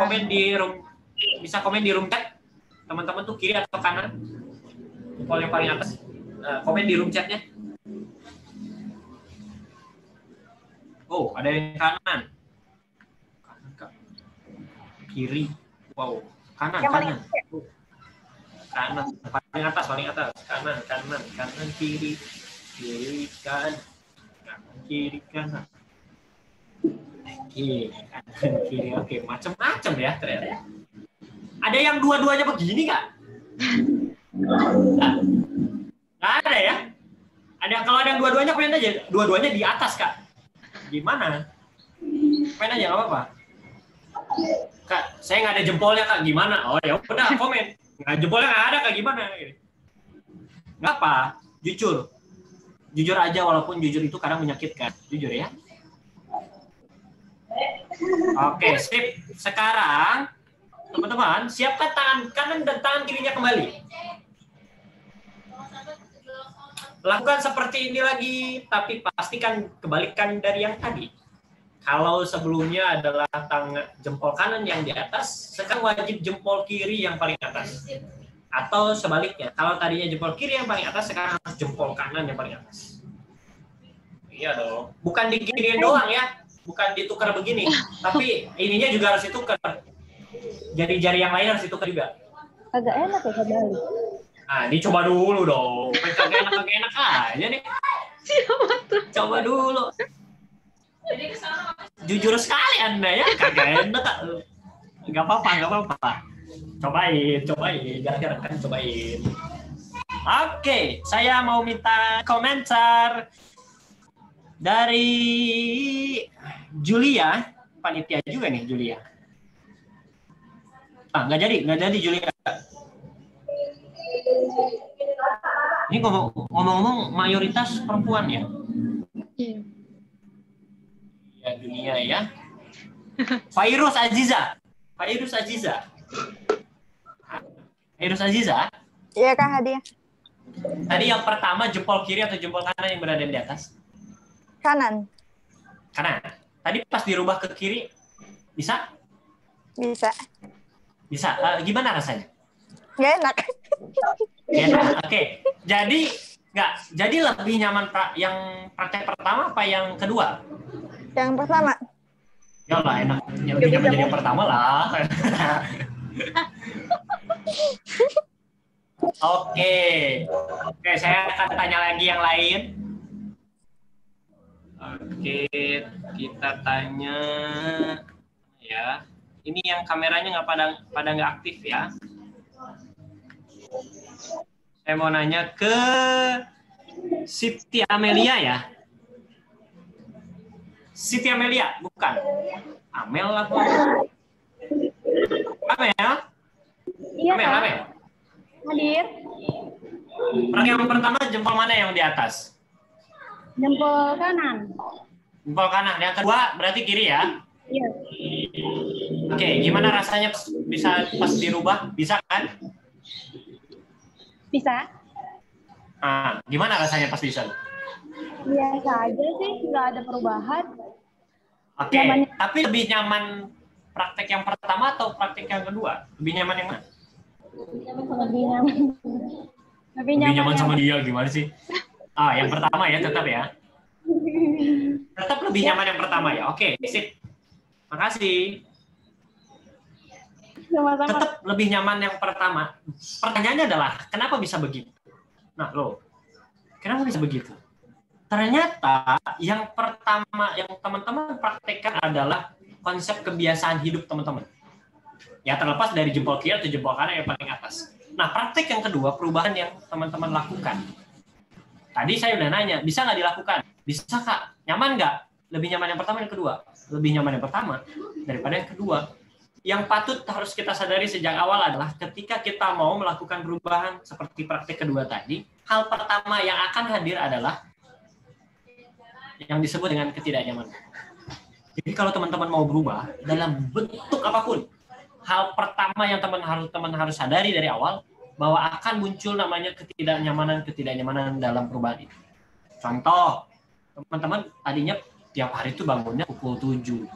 komen di room chat. Teman-teman tuh kiri atau kanan? Jempol yang paling atas. Komen di room chatnya. Oh, ada yang kanan. Kanan, Kak. Kiri. Wow, kanan. Kanan, paling atas, kanan, kiri, kanan, kiri, kanan. Kiri, oke, macam-macam ya ternyata. Ada yang dua-duanya begini nggak? Nggak ada ya? Kalau ada yang dua-duanya, komen aja. Dua-duanya di atas, Kak. Gimana? Komen aja, nggak apa-apa. Kak, saya nggak ada jempolnya, Kak. Gimana? Oh ya udah, komen. Nggak, jempolnya nggak ada, Kak. Gimana? Nggak apa, jujur aja, walaupun jujur itu kadang menyakitkan. Jujur ya. Oke, sip. Sekarang teman-teman siapkan tangan kanan dan tangan kirinya kembali. Lakukan seperti ini lagi, tapi pastikan kebalikan dari yang tadi. Kalau sebelumnya adalah jempol kanan yang di atas, sekarang wajib jempol kiri yang paling atas. Atau sebaliknya, kalau tadinya jempol kiri yang paling atas, sekarang harus jempol kanan yang paling atas. Iya dong. Bukan diginiin doang ya, bukan ditukar begini, tapi ininya juga harus ditukar. Jari-jari yang lain harus ditukar juga. Agak enak ya kembali. Nah, ini coba dulu dong. Kagak enak aja nih. Coba dulu. Jujur sekali Anda ya, kagak enak. Enggak apa-apa. Cobain. Jangan cobain. Oke, saya mau minta komentar dari Julia, panitia juga nih Julia. Nggak jadi Julia. Ini ngomong-ngomong mayoritas perempuan ya? Iya. Ya dunia ya. Fairuz Aziza. Iya Kak Hadiah. Tadi yang pertama jempol kiri atau jempol kanan yang berada di atas? Kanan. Kanan. Tadi pas dirubah ke kiri bisa? Bisa. Gimana rasanya? Nggak enak. Oke. Jadi lebih nyaman yang praktek pertama apa yang kedua? Yang pertama. Ya lah enak. Yang lebih nyaman jadi yang pertama lah. Oke, saya akan tanya lagi yang lain. Oke, kita tanya ya. Ini yang kameranya nggak pada nggak aktif ya. Saya mau nanya ke Siti Amelia ya. Siti Amelia, bukan? Amel apa? Amel? Iya, Amel, Kak. Amel. Hadir. Yang pertama jempol mana yang di atas? Jempol kanan. Jempol kanan. Yang kedua berarti kiri ya? Iya. Oke, gimana rasanya bisa pas dirubah? Bisa kan? Bisa. Ah, gimana rasanya pas bisa? Biasa aja sih, nggak ada perubahan. Oke, tapi lebih nyaman praktek yang pertama atau praktek yang kedua? Lebih nyaman yang mana? Lebih nyaman. Lebih nyaman sama dia gimana sih? Ah, yang pertama ya tetap ya. Tetap lebih nyaman yang pertama ya. Oke, sip. Makasih. Sama-sama. Tetap lebih nyaman yang pertama. Pertanyaannya adalah kenapa bisa begitu? Nah, kenapa bisa begitu? Ternyata yang pertama yang teman-teman praktekkan adalah konsep kebiasaan hidup teman-teman. Ya terlepas dari jempol kiri atau jempol kanan yang paling atas. Nah, praktek yang kedua, perubahan yang teman-teman lakukan. Tadi saya udah nanya, bisa nggak dilakukan? Bisa, Kak. Nyaman nggak? Lebih nyaman yang pertama yang kedua? Lebih nyaman yang pertama daripada yang kedua. Yang patut harus kita sadari sejak awal adalah ketika kita mau melakukan perubahan seperti praktek kedua tadi, hal pertama yang akan hadir adalah yang disebut dengan ketidaknyamanan. Jadi kalau teman-teman mau berubah dalam bentuk apapun, hal pertama yang teman harus sadari dari awal bahwa akan muncul namanya ketidaknyamanan dalam perubahan itu. Contoh, teman-teman tadinya tiap hari itu bangunnya pukul 7.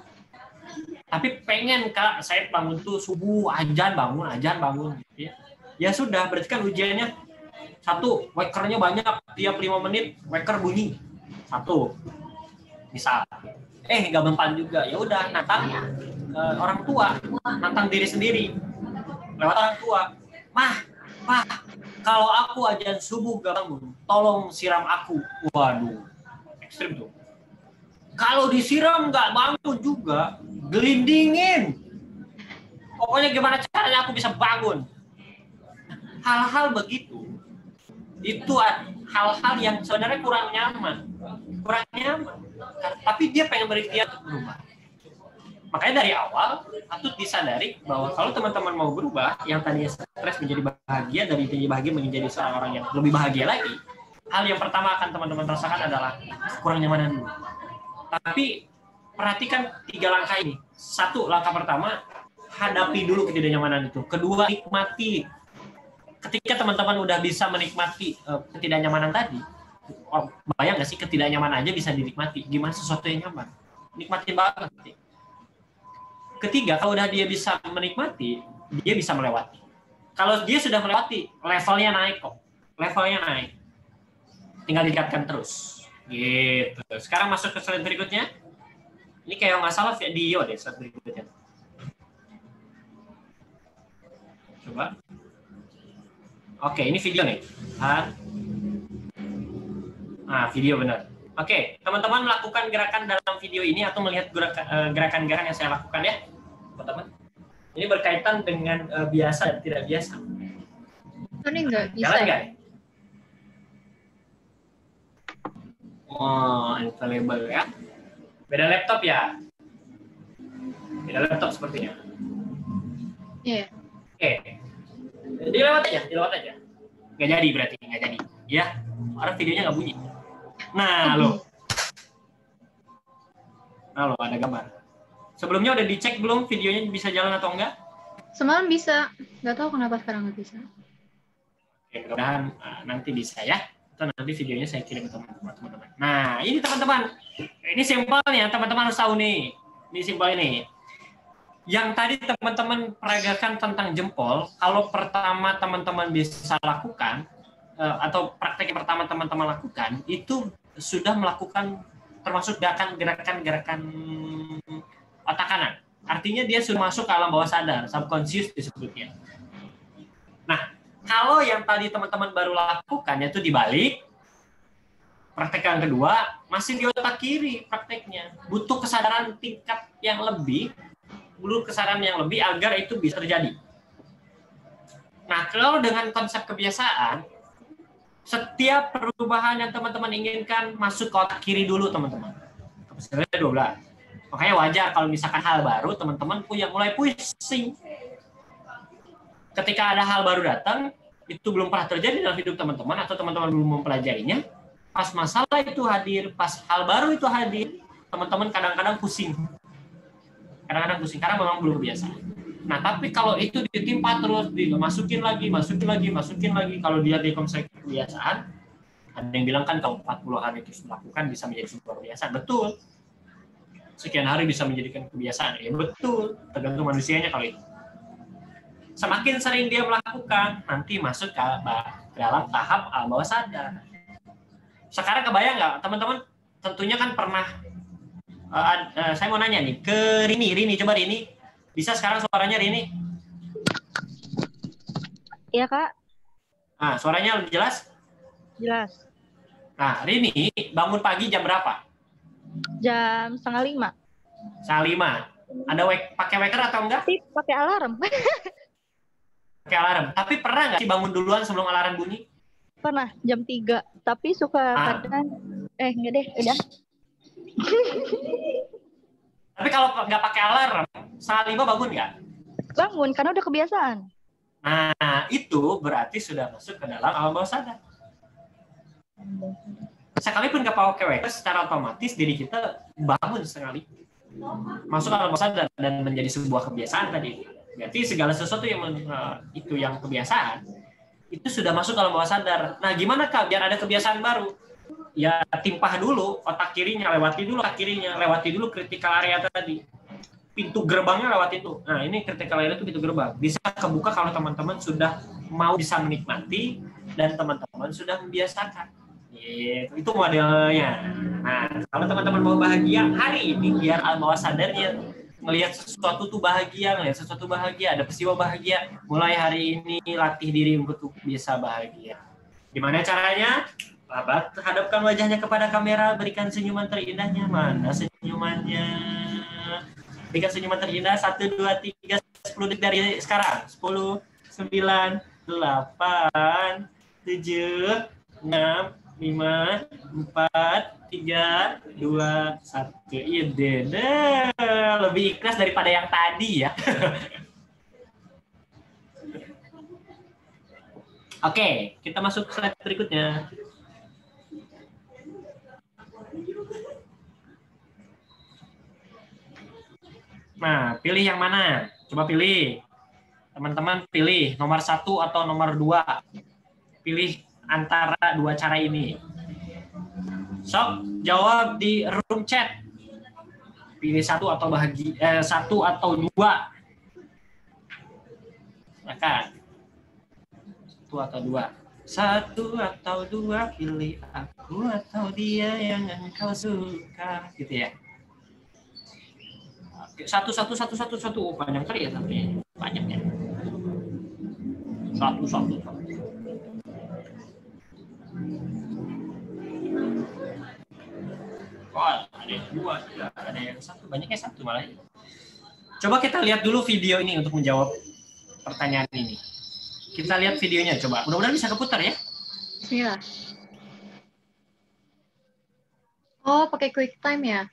Tapi pengen, Kak, saya bangun tuh subuh, azan bangun. Ya sudah, berarti kan ujiannya satu, wakernya banyak, tiap 5 menit waker bunyi. Satu, misal. Nggak mempan juga. Ya udah, nantang orang tua, nantang diri sendiri. Lewat orang tua. Mah, kalau aku azan subuh gak bangun, tolong siram aku. Waduh, ekstrim tuh. Kalau disiram nggak bangun juga, gelindingin. Pokoknya gimana caranya aku bisa bangun. Hal-hal begitu, itu hal-hal yang sebenarnya kurang nyaman. Tapi dia pengen berikhtiar untuk berubah. Makanya dari awal patut disadari bahwa kalau teman-teman mau berubah, yang tadinya stres menjadi bahagia, dari menjadi bahagia menjadi seorang orang yang lebih bahagia lagi, hal yang pertama akan teman-teman rasakan adalah kurang nyamanan dulu. Tapi perhatikan 3 langkah ini. 1, langkah pertama, hadapi dulu ketidaknyamanan itu. Kedua, nikmati. Ketika teman-teman udah bisa menikmati ketidaknyamanan tadi, bayang nggak sih ketidaknyamanan aja bisa dinikmati? Gimana sesuatu yang nyaman? Nikmatin banget. Ketiga, kalau udah dia bisa menikmati, dia bisa melewati. Kalau dia sudah melewati, levelnya naik kok. Levelnya naik. Tinggal ditingkatkan terus. Gitu. Sekarang masuk ke slide berikutnya. Ini kayak nggak salah video deh slide berikutnya. Coba. Oke, ini video nih. Video benar. Oke, teman-teman melakukan gerakan dalam video ini atau melihat gerakan-gerakan yang saya lakukan ya, teman-teman. Ini berkaitan dengan biasa dan tidak biasa. Ini nggak bisa. Jalan nggak? Available ya. Beda laptop ya. Beda laptop sepertinya. Iya. Oke. Dilewat aja. Nggak jadi berarti, nggak jadi. Ya, orang videonya nggak bunyi. Nah, ada gambar. Sebelumnya udah dicek belum videonya bisa jalan atau enggak? Semalam bisa. Nggak tahu kenapa sekarang nggak bisa. Oke, mudah-mudahan nanti bisa ya. Atau nanti videonya saya kirim ke teman-teman. Nah, ini teman-teman. Ini simpelnya, teman-teman harus tahu nih. Ini simpel ini. Yang tadi teman-teman peragakan tentang jempol, kalau pertama teman-teman bisa lakukan, atau praktek yang pertama teman-teman lakukan, itu sudah melakukan termasuk gerakan-gerakan otak kanan. Artinya dia sudah masuk ke alam bawah sadar, subconscious disebutnya. Nah, kalau yang tadi teman-teman baru lakukan, yaitu dibalik, Praktek yang kedua masih di otak kiri prakteknya. Butuh kesadaran tingkat yang lebih, agar itu bisa terjadi. Nah, kalau dengan konsep kebiasaan, setiap perubahan yang teman-teman inginkan masuk ke otak kiri dulu, teman-teman. Kapasitasnya 12. Makanya wajar kalau misalkan hal baru, teman-teman mulai pusing. Ketika ada hal baru datang, itu belum pernah terjadi dalam hidup teman-teman, atau teman-teman belum mempelajarinya, pas masalah itu hadir, pas hal baru itu hadir, teman-teman kadang-kadang pusing. Karena memang belum biasa. Nah, tapi kalau itu ditimpa terus, masukin lagi, kalau dia di konsep kebiasaan, ada yang bilang kan kalau 40 hari terus melakukan bisa menjadi sebuah kebiasaan. Betul. Sekian hari bisa menjadikan kebiasaan. Ya betul, tergantung manusianya kalau itu. Semakin sering dia melakukan, nanti masuk ke dalam tahap bawah sadar. Sekarang kebayang nggak, teman-teman? Tentunya kan pernah. Saya mau nanya nih ke Rini, coba Rini. Bisa sekarang suaranya Rini? Iya, Kak. Nah, suaranya lebih jelas? Jelas. Nah, Rini bangun pagi jam berapa? Jam 4:30. 5:30. Ada pakai waker atau enggak? Pakai alarm. Pakai alarm. Tapi pernah nggak sih bangun duluan sebelum alarm bunyi? Pernah, jam 3. Tapi suka kadang... enggak deh, udah. Tapi kalau nggak pakai alarm, 4:30 bangun nggak? Bangun, karena udah kebiasaan. Nah, itu berarti sudah masuk ke dalam alam bawah sadar. Sekalipun nggak pakai waker, secara otomatis diri kita bangun sekali. Masuk alam bawah sadar dan menjadi sebuah kebiasaan tadi. Berarti segala sesuatu yang itu yang kebiasaan, itu sudah masuk alam bawah sadar. Nah, gimana Kak biar ada kebiasaan baru? Ya timpah dulu otak kirinya, lewati dulu critical area tadi. Pintu gerbangnya lewati itu. Nah, ini critical area itu pintu gerbang. Bisa kebuka kalau teman-teman sudah mau bisa menikmati dan teman-teman sudah membiasakan. Itu modelnya. Nah, kalau teman-teman mau bahagia hari ini, biar alam bawah sadarnya ngelihat sesuatu tuh bahagia, ada peristiwa bahagia. Mulai hari ini latih diri untuk bisa bahagia. Gimana caranya? Sahabat, hadapkan wajahnya kepada kamera, berikan senyuman terindahnya. Mana senyumannya? Berikan senyuman terindah. 1, 2, 3, 10 detik dari sekarang. 10, 9, 8, 7, 6, 5, 4, 3, 2, 1. Ide. Lebih ikhlas daripada yang tadi ya. Oke, kita masuk ke slide berikutnya. Nah, pilih yang mana? Coba pilih. Teman-teman pilih nomor 1 atau nomor 2. Pilih antara dua cara ini. Sok, jawab di room chat. Pilih 1 atau 1 atau 2. Silakan. 1 atau 2. 1 atau 2, pilih aku atau dia yang engkau suka, gitu ya. Satu. Panjang kali ya sampai banyak ya. Satu. Oh, ada yang 2 juga, ada yang 1, banyaknya 1 malah. Coba kita lihat dulu video ini untuk menjawab pertanyaan ini. Kita lihat videonya coba. Mudah-mudahan bisa keputar ya. Bismillah. Oh, pakai QuickTime ya?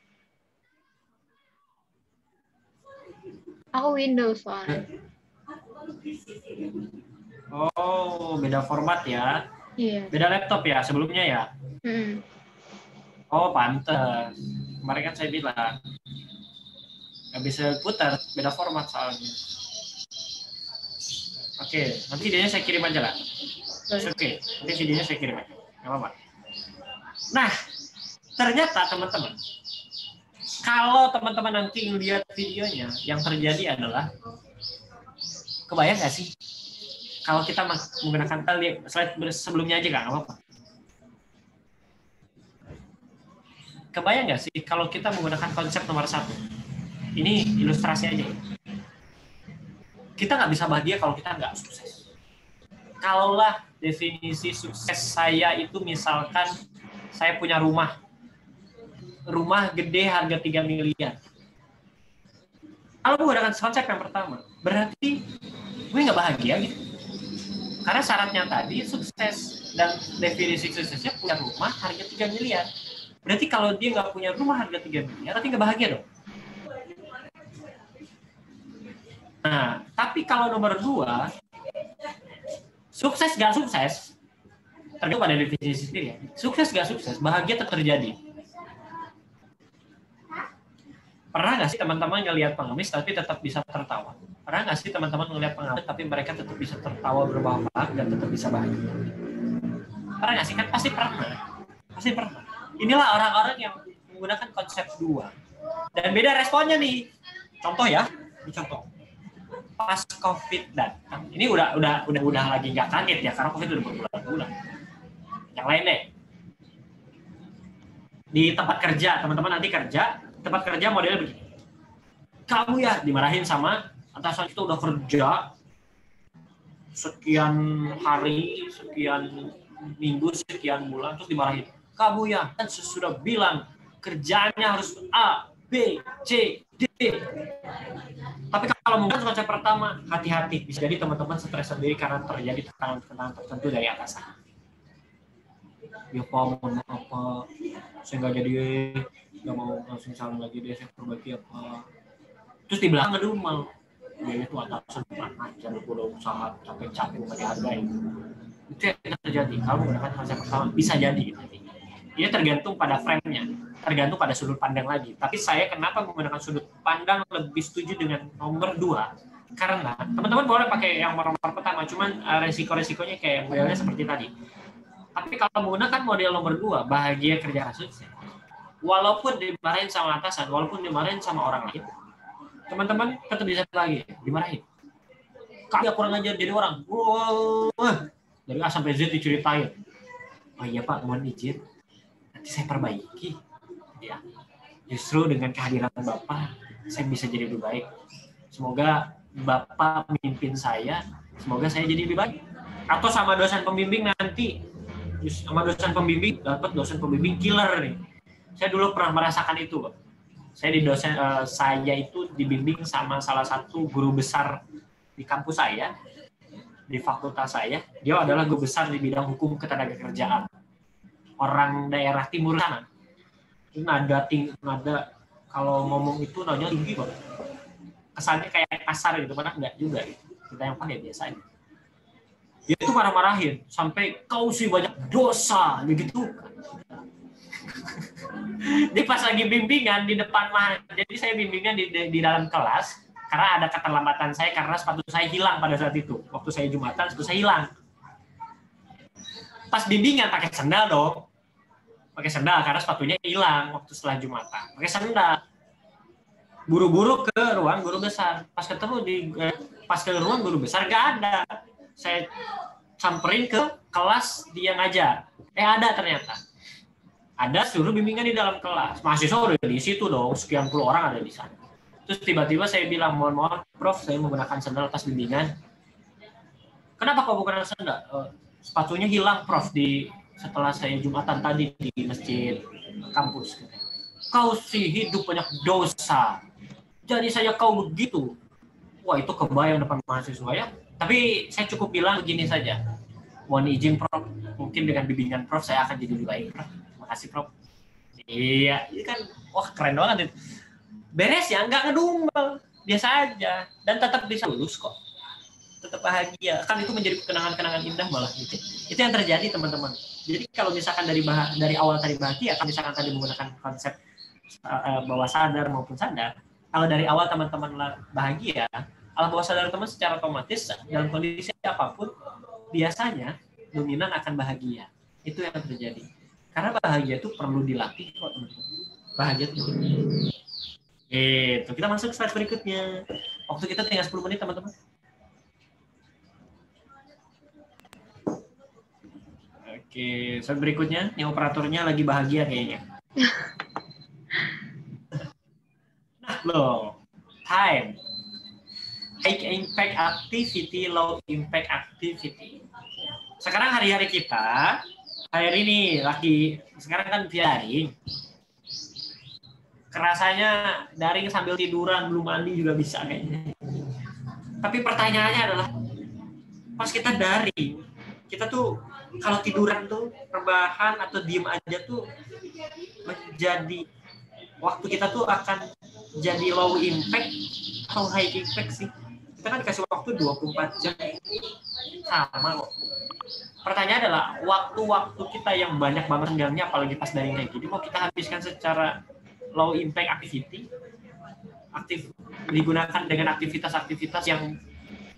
Aku Windows soalnya. Oh, beda format ya. Iya. Beda laptop ya sebelumnya ya. Oh, pantes. Kemarin kan saya bilang nggak bisa putar, beda format soalnya. Oke, nanti videonya saya kirim aja lah. Oke, nanti videonya saya kirim aja. Nggak apa-apa. Nah, ternyata teman-teman, kalau teman-teman nanti lihat videonya, yang terjadi adalah, kebayang nggak sih? Kalau kita menggunakan slide sebelumnya aja nggak apa-apa. Kebayang nggak sih kalau kita menggunakan konsep nomor 1? Ini ilustrasi aja. Kita nggak bisa bahagia kalau kita nggak sukses. Kalaulah definisi sukses saya itu misalkan saya punya rumah gede harga 3 miliar. Kalau menggunakan konsep yang pertama, berarti gue nggak bahagia gitu. Karena syaratnya tadi sukses, dan definisi suksesnya punya rumah harga 3 miliar. Berarti kalau dia nggak punya rumah harga 3 miliar, berarti nggak bahagia dong. Nah, tapi kalau nomor 2, sukses nggak sukses, tergantung pada definisi sendiri ya. Sukses nggak sukses, bahagia tetap terjadi. Pernah nggak sih teman-teman ngelihat pengemis tapi tetap bisa tertawa? Pernah nggak sih teman-teman ngelihat pengemis tapi mereka tetap bisa tertawa berbahak dan tetap bisa bahagia? Pernah nggak sih? Kan pasti pernah. Pasti pernah. Inilah orang-orang yang menggunakan konsep 2. Dan beda responnya nih. Contoh ya, ini contoh. Pas COVID datang, ini udah lagi nggak kaget ya, karena COVID udah berbulan-bulan. Yang lain deh. Di tempat kerja, teman-teman nanti kerja, tempat kerja modelnya begini. Kamu ya dimarahin sama atasan, itu udah kerja sekian hari, sekian minggu, sekian bulan, terus dimarahin. Kamu ya kan sudah bilang kerjanya harus A, B, C, D. Tapi kalau mungkin konsep pertama, hati-hati. Bisa jadi teman-teman stres sendiri karena terjadi tekanan tertentu dari atasan. Ya Pak, mohon maaf Pak, saya nggak mau langsung salam lagi deh, saya perbaiki apa. Terus di belakang ngedumel, dia itu atasan kurang ajar, udah usaha capek-capek nggak dihargai. Itu yang terjadi kalau menggunakan konsep pertama, bisa jadi. Ini tergantung pada frame-nya, tergantung pada sudut pandang lagi. Tapi saya kenapa menggunakan sudut pandang lebih setuju dengan nomor 2? Karena teman-teman boleh pakai yang nomor pertama, cuman resiko-resikonya kayak modelnya seperti tadi. Tapi kalau menggunakan model nomor 2, bahagia kerja sukses, walaupun dimarahin sama atasan, walaupun dimarahin sama orang lain, teman-teman tetap bisa lagi dimarahin. Kagak kurang ajar jadi orang. Wah, dari A sampai Z diceritain. Oh iya Pak, mohon izin, nanti saya perbaiki. Ya, justru dengan kehadiran Bapak, saya bisa jadi lebih baik. Semoga Bapak memimpin saya, semoga saya jadi lebih baik. Atau sama dosen pembimbing nanti, sama dosen pembimbing, dapat dosen pembimbing killer nih. Saya dulu pernah merasakan itu, Pak. Saya itu dibimbing sama salah satu guru besar di kampus saya, di fakultas saya. Dia adalah guru besar di bidang hukum ketenagakerjaan. Orang daerah timur sana. Itu nada kalau ngomong itu nadanya tinggi, Pak. Kesannya kayak kasar gitu, padahal enggak juga gitu. Kita yang pakai biasa aja. Dia tuh marah-marahin sampai kau sih banyak dosa begitu. Jadi pas lagi bimbingan di depan jadi saya bimbingan di dalam kelas karena ada keterlambatan saya karena sepatu saya hilang pada saat itu. Waktu saya Jumatan sepatu saya hilang. Pas bimbingan pakai sendal dong. Pakai sendal karena sepatunya hilang waktu setelah Jumatan. Pakai sendal. Buru-buru ke ruang guru besar. Pas ke ruang guru besar nggak ada. Saya samperin ke kelas dia ngajar. Ada ternyata. Ada suruh bimbingan di dalam kelas. Mahasiswa udah di situ dong, sekian puluh orang ada di sana. Terus tiba-tiba saya bilang, mohon Prof, saya menggunakan sandal pas bimbingan. Kenapa kau menggunakan sandal? Sepatunya hilang, Prof, setelah saya Jumatan tadi di masjid kampus. Kau sih hidup banyak dosa. Jadi saya kau begitu. Wah, itu kebayang depan mahasiswa ya. Tapi saya cukup bilang begini saja. Mohon izin, Prof, mungkin dengan bimbingan Prof saya akan jadi lebih baik, Prof. Makasih, Prof. Iya, ini kan wah keren banget itu. Beres ya, nggak ngedumel, biasa aja dan tetap bisa lulus kok. Tetap bahagia. Kan itu menjadi kenangan-kenangan indah malah gitu. Itu yang terjadi, teman-teman. Jadi kalau misalkan dari awal tadi bahagia, kalau misalkan tadi menggunakan konsep bawah sadar maupun sadar, kalau dari awal teman-teman bahagia, alam bawah sadar teman secara otomatis dalam kondisi apapun biasanya dominan akan bahagia. Itu yang terjadi. Karena bahagia itu perlu dilatih kok, teman-teman. Bahagia itu. Kita masuk ke slide berikutnya. Waktu kita tinggal 10 menit, teman-teman. Oke, slide berikutnya. Yang operatornya lagi bahagia kayaknya. Nah, loh. Time. High impact activity, low impact activity. Sekarang hari-hari kita akhir ini lagi sekarang kan via daring. Kerasanya daring sambil tiduran, belum mandi juga bisa kayaknya. Tapi pertanyaannya adalah, pas kita daring, kita tuh kalau tiduran tuh rebahan atau diem aja tuh menjadi waktu kita tuh akan jadi low impact atau high impact sih. Kita kan dikasih waktu 24 jam. Sama kok. Pertanyaan adalah, waktu-waktu kita yang banyak banget senggangnya, apalagi pas daring kayak gini, mau kita habiskan secara low impact activity, digunakan dengan aktivitas-aktivitas yang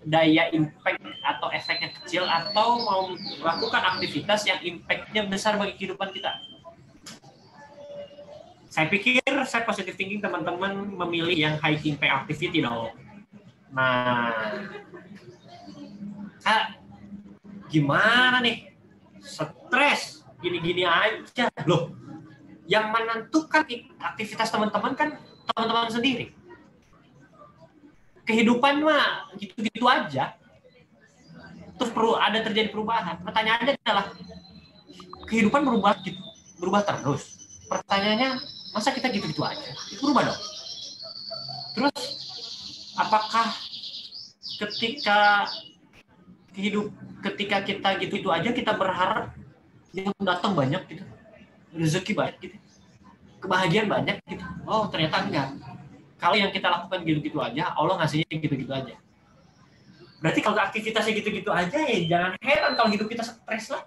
daya impact atau efeknya kecil, atau mau melakukan aktivitas yang impact-nya besar bagi kehidupan kita. Saya pikir saya positive thinking teman-teman memilih yang high impact activity dong. Nah, gimana nih? Stres, gini-gini aja loh. Yang menentukan aktivitas teman-teman kan teman-teman sendiri. Kehidupan mah gitu-gitu aja. Terus perlu ada terjadi perubahan. Pertanyaannya adalah, kehidupan berubah terus. Pertanyaannya, masa kita gitu-gitu aja? Berubah dong. Terus apakah ketika kita gitu-gitu aja kita berharap yang datang banyak gitu, rezeki banyak gitu, kebahagiaan banyak gitu? Oh, ternyata enggak. Kalau yang kita lakukan gitu-gitu aja, Allah ngasihnya gitu-gitu aja. Berarti kalau aktivitasnya gitu-gitu aja, ya jangan heran kalau hidup kita stres lah.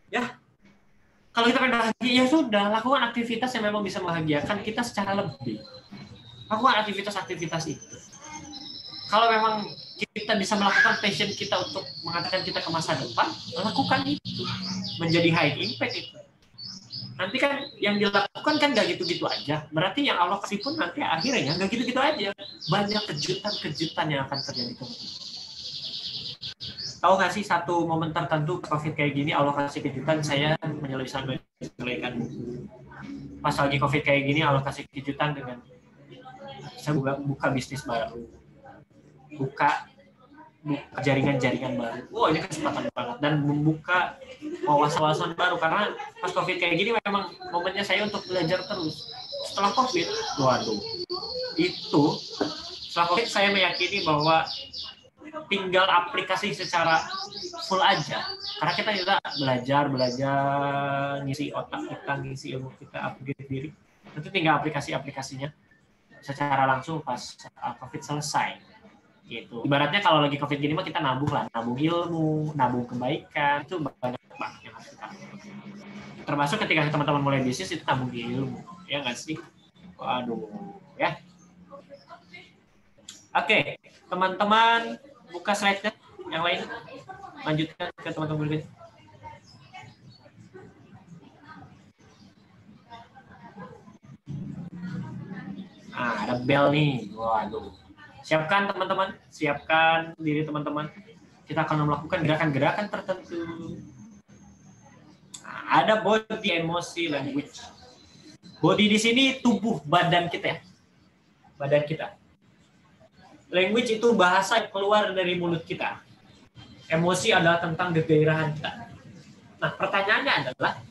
Ya, kalau kita pengen bahagia, ya sudah, lakukan aktivitas yang memang bisa membahagiakan kita secara lebih. Lakukan aktivitas-aktivitas itu. Kalau memang kita bisa melakukan passion kita untuk mengatakan kita ke masa depan, lakukan itu. Menjadi high impact itu. Nanti kan yang dilakukan kan nggak gitu-gitu aja. Berarti yang Allah kasih pun nanti akhirnya nggak gitu-gitu aja. Banyak kejutan-kejutan yang akan terjadi. Tahu nggak sih satu momen tertentu COVID kayak gini, Allah kasih kejutan, saya menyelesaikan. Pas lagi COVID kayak gini, Allah kasih kejutan dengan saya buka bisnis baru. Buka jaringan-jaringan baru. Wow, ini kesempatan banget. Dan membuka wawasan-wawasan baru. Karena pas COVID kayak gini memang momennya saya untuk belajar terus. Setelah COVID, waduh, itu setelah COVID saya meyakini bahwa tinggal aplikasi secara full aja. Karena kita juga belajar, ngisi otak kita, ngisi ilmu kita, upgrade diri. Itu tinggal aplikasinya secara langsung pas COVID selesai. Gitu. Ibaratnya kalau lagi COVID gini mah kita nabung ilmu, nabung kebaikan, itu banyak banget yang harus kita lakukan. Termasuk ketika teman-teman mulai bisnis itu nabung ilmu, ya nggak sih? Waduh, ya. Oke, teman-teman buka slide-nya yang lain, lanjutkan ke teman-teman berikutnya. Ada bel nih, waduh. Siapkan teman-teman, siapkan diri teman-teman. Kita akan melakukan gerakan-gerakan tertentu. Ada body, emosi, language. Body di sini tubuh badan kita ya. Badan kita. Language itu bahasa yang keluar dari mulut kita. Emosi adalah tentang kegairahan kita. Nah, pertanyaannya adalah,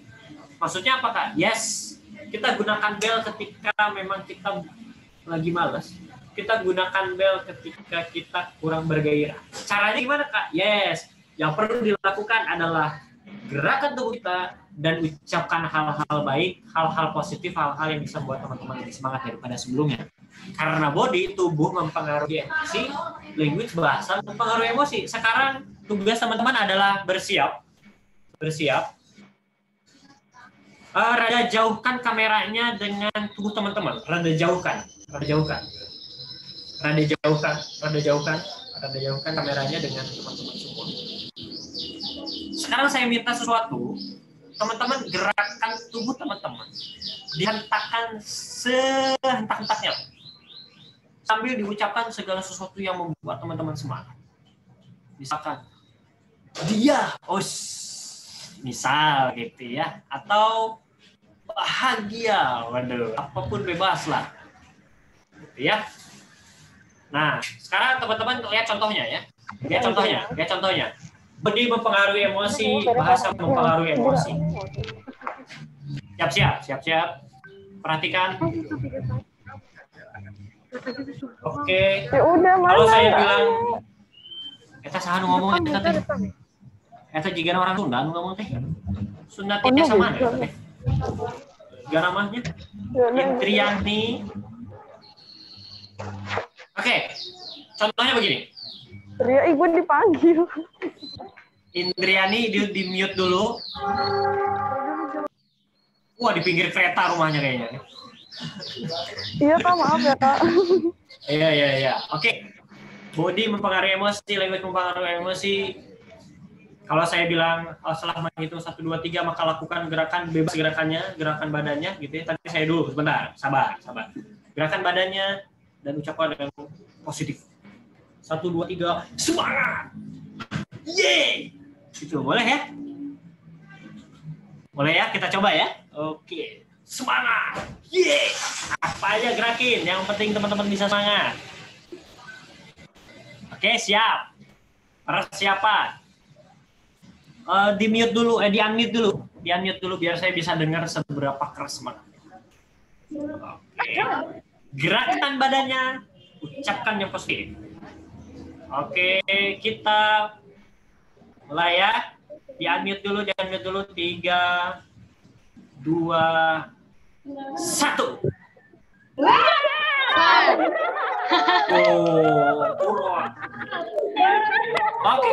maksudnya apakah? Yes, kita gunakan bel ketika memang kita lagi malas. Kita gunakan bel ketika kita kurang bergairah. Caranya gimana, Kak? Yes, yang perlu dilakukan adalah gerakan tubuh kita dan ucapkan hal-hal baik, hal-hal positif, hal-hal yang bisa membuat teman-teman lebih semangat daripada sebelumnya. Karena body, tubuh mempengaruhi emosi, language, bahasa mempengaruhi emosi. Sekarang tugas teman-teman adalah bersiap. Rada jauhkan kameranya dengan tubuh teman-teman. Rada jauhkan kameranya dengan teman-teman semua. Sekarang saya minta sesuatu, teman-teman gerakan tubuh teman-teman dihentakkan sehentak-hentaknya, sambil diucapkan segala sesuatu yang membuat teman-teman semangat. Misalkan dia, misal gitu ya, atau bahagia, waduh, apapun bebas lah, gitu ya. Nah, sekarang teman-teman lihat contohnya ya. Lihat contohnya. Body mempengaruhi emosi, bahasa mempengaruhi emosi. Siap-siap. Perhatikan. Oke. Ya udah, Kalau mana? saya bilang, eta saha nu ngomong eta teh. Eta jigana orang Sunda nu ngomong teh. Sunda teh sama teh. Tiga namanya. Indriani. Oke. Contohnya begini. Ria, gue dipanggil. Indriani di mute dulu. Wah, di pinggir kereta rumahnya kayaknya. Iya Kak, maaf ya Kak. Iya. Oke. Body mempengaruhi emosi, language mempengaruhi emosi. Kalau saya bilang setelah menghitung 1, 2, 3 maka lakukan gerakan bebas gerakan badannya gitu ya. Tadi saya dulu, sebentar, sabar. Gerakan badannya dan ucapkan dengan positif. 1, 2, 3, semangat. Yeay. Itu boleh ya? Boleh ya? Kita coba ya. Oke. Semangat. Yeay. Apa aja gerakin. Yang penting teman-teman bisa semangat. Oke, siap. Persiapan. Di-mute dulu, di-unmute dulu. Di-unmute dulu biar saya bisa dengar seberapa keras semangatnya. Oke. Gerakan badannya, ucapkan yang positif. Oke, kita mulai ya. Di-unmute dulu. 3, 2, 1. Oke.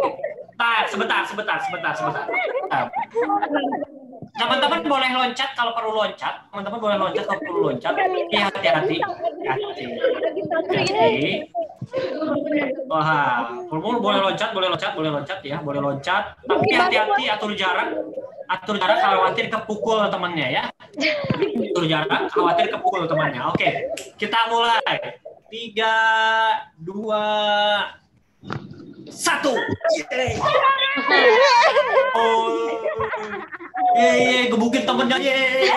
Sebentar. Teman-teman boleh loncat kalau perlu loncat. Hati-hati. Wah, boleh loncat ya, boleh loncat. Tapi hati-hati, atur jarak khawatir kepukul temannya ya. Oke, kita mulai. 3, 2, 1. Yeay, gebukin temennya. Yeay.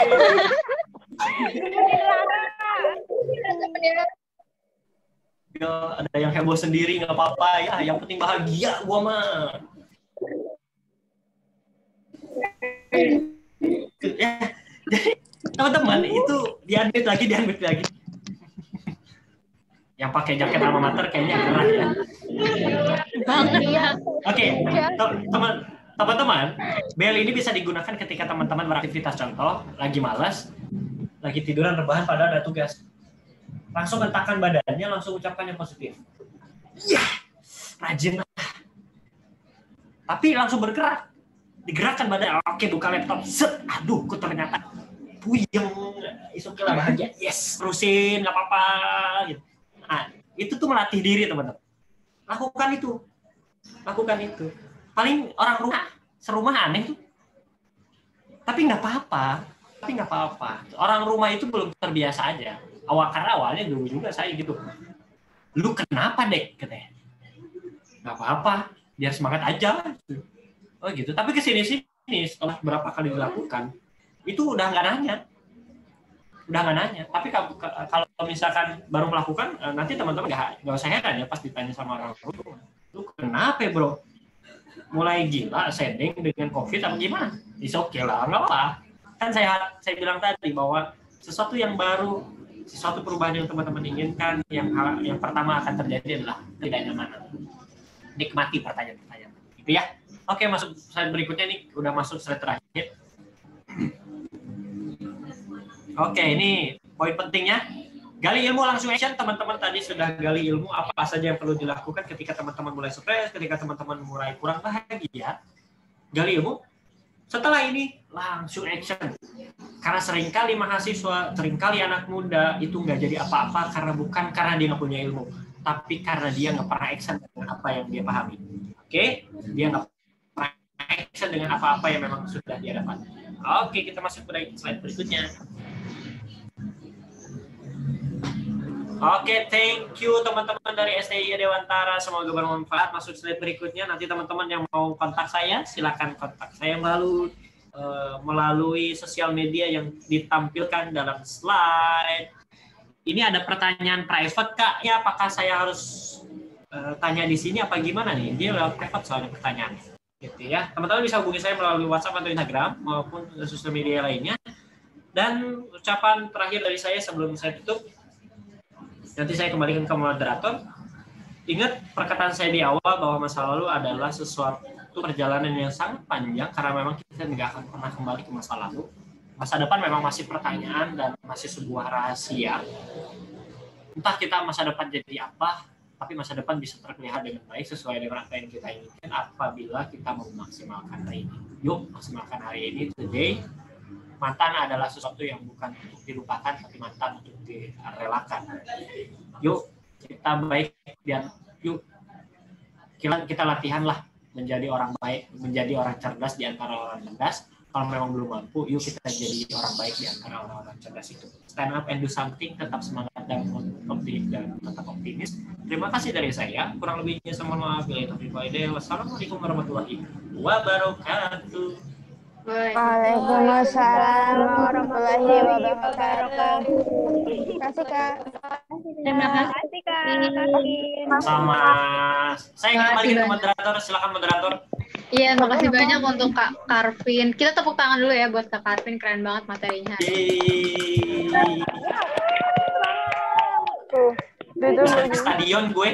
Ya, ada yang heboh sendiri nggak apa-apa ya. Yang penting bahagia gua mah. Ya, jadi teman-teman itu di-unmute lagi. Yang pakai jaket alma mater kayaknya gerah ya. Banget ya. Oke, teman-teman, bel ini bisa digunakan ketika teman-teman beraktivitas, contoh lagi malas, lagi tiduran rebahan padahal ada tugas. Langsung hentakkan badannya, langsung ucapkan yang positif. Iya, rajin lah. Tapi langsung bergerak. Digerakkan badan, oke buka laptop, set, aduh, kok ternyata puyeng, isuk lah bahagia, yes, terusin, nggak apa-apa, gitu. Nah, itu tuh melatih diri teman-teman. Lakukan itu. Paling orang serumah aneh tuh. Tapi nggak apa-apa. Orang rumah itu belum terbiasa aja. Karena awalnya dulu juga saya gitu. Lu kenapa Dek? Katanya. Nggak apa-apa. Biar semangat aja. Oh gitu. Tapi kesini-sini setelah berapa kali dilakukan, itu udah nggak nanya. Tapi kalau misalkan baru melakukan, nanti teman-teman nggak usah heran ya pas ditanya sama orang tua, lu kenapa bro? Mulai gila, sending dengan COVID apa gimana? It's okay lah, nggak apa. Kan saya bilang tadi bahwa sesuatu yang baru, sesuatu perubahan yang teman-teman inginkan, yang pertama akan terjadi adalah tidak nyaman. Nikmati pertanyaan-pertanyaan. Gitu ya. Oke, masuk slide berikutnya nih, udah masuk slide terakhir. Oke, ini poin pentingnya. Gali ilmu langsung action. Teman-teman tadi sudah gali ilmu apa saja yang perlu dilakukan ketika teman-teman mulai stres, ketika teman-teman mulai kurang bahagia. Gali ilmu. Setelah ini langsung action. Karena seringkali mahasiswa, seringkali anak muda itu nggak jadi apa-apa bukan karena dia nggak punya ilmu, tapi karena dia nggak pernah action dengan apa yang dia pahami. Oke? Dia nggak pernah action dengan apa-apa yang memang sudah dia dapat. Oke, kita masuk ke slide berikutnya. Oke, thank you teman-teman dari STI Dewantara. Semoga bermanfaat. Masuk slide berikutnya. Nanti teman-teman yang mau kontak saya, silakan kontak saya melalui sosial media yang ditampilkan dalam slide. Ini ada pertanyaan private, Kak. Ya, apakah saya harus tanya di sini apa gimana nih? Dia lewat private soalnya pertanyaan. gitu ya. Teman-teman bisa hubungi saya melalui WhatsApp atau Instagram maupun sosial media lainnya. Dan ucapan terakhir dari saya sebelum saya tutup, nanti saya kembalikan ke moderator. Ingat perkataan saya di awal bahwa masa lalu adalah sesuatu perjalanan yang sangat panjang karena memang kita tidak akan pernah kembali ke masa lalu. Masa depan memang masih pertanyaan dan masih sebuah rahasia. Entah kita masa depan jadi apa, tapi masa depan bisa terlihat dengan baik sesuai dengan apa yang kita inginkan apabila kita memaksimalkan hari ini. Yuk, maksimalkan hari ini, today. Mantan adalah sesuatu yang bukan untuk dilupakan, tapi mantan untuk direlakan. Yuk, kita baik dan yuk kita latihan lah menjadi orang baik, menjadi orang cerdas di antara orang cerdas. Kalau memang belum mampu, yuk kita jadi orang baik di antara orang-orang cerdas itu. Stand up and do something, tetap semangat dan optimis dan tetap optimis. Terima kasih dari saya. Kurang lebihnya saya mohon maaf. Wassalamualaikum warahmatullahi wabarakatuh. Waalaikumsalam warahmatullahi wabarakatuh. Terima kasih, Kak. Terima kasih, Kak. Sama. Saya ingin kembali ke moderator. Silakan moderator. Iya, makasih banyak untuk Kak Karvin. Kita tepuk tangan dulu ya buat Kak Karvin, keren banget materinya. Stadion gue.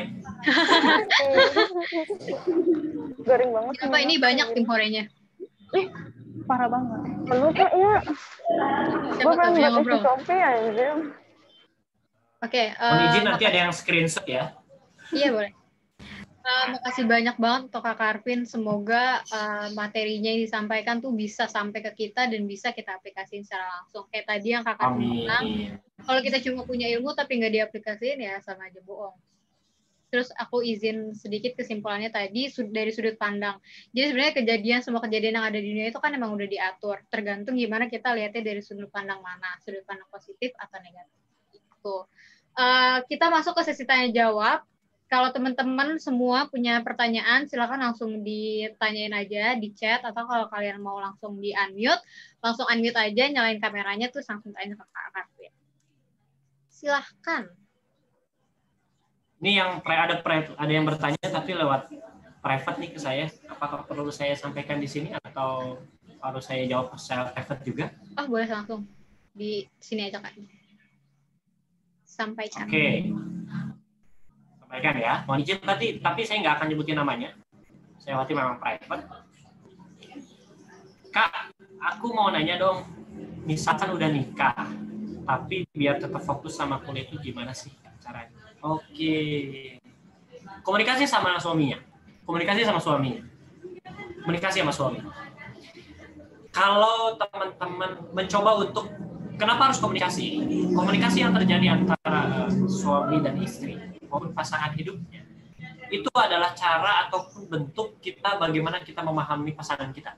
Garing banget. Apa ini banyak tim horenya? Parah banget. Perlu Kak ya. Gue pengen yang buat ngobrol. Shopee aja. Oke. Mohon izin nanti ada yang screenshot ya. Iya boleh. Makasih banyak banget untuk Kak Karvin. Semoga materinya yang disampaikan tuh bisa sampai ke kita dan bisa kita aplikasiin secara langsung. Kayak tadi yang Kak Karvin bilang, kalau kita cuma punya ilmu tapi nggak diaplikasiin ya sama aja bohong. Terus aku izin sedikit kesimpulannya tadi dari sudut pandang. Jadi sebenarnya semua kejadian yang ada di dunia itu kan emang udah diatur. Tergantung gimana kita lihatnya dari sudut pandang mana, sudut pandang positif atau negatif. Itu. Kita masuk ke sesi tanya jawab. Kalau teman-teman semua punya pertanyaan, silakan langsung ditanyain aja di chat, atau kalau kalian mau langsung langsung unmute aja, nyalain kameranya terus langsung tanya ke Kak Karvin. Silahkan. Ini yang ada yang bertanya tapi lewat private nih ke saya. Apakah perlu saya sampaikan di sini atau harus saya jawab secara private juga? Oh, boleh langsung. Di sini aja, Kak. Sampaikan. Oke. Sampaikan ya. Mohon izin tapi saya nggak akan nyebutin namanya. Saya waktu memang private. Kak, aku mau nanya dong. Misalkan udah nikah, tapi biar tetap fokus sama kuliah itu gimana sih caranya? Oke. Komunikasi sama suaminya. Komunikasi sama suami. Kalau teman-teman mencoba untuk kenapa harus komunikasi? Komunikasi yang terjadi antara suami dan istri maupun pasangan hidupnya itu adalah cara ataupun bentuk kita bagaimana kita memahami pasangan kita.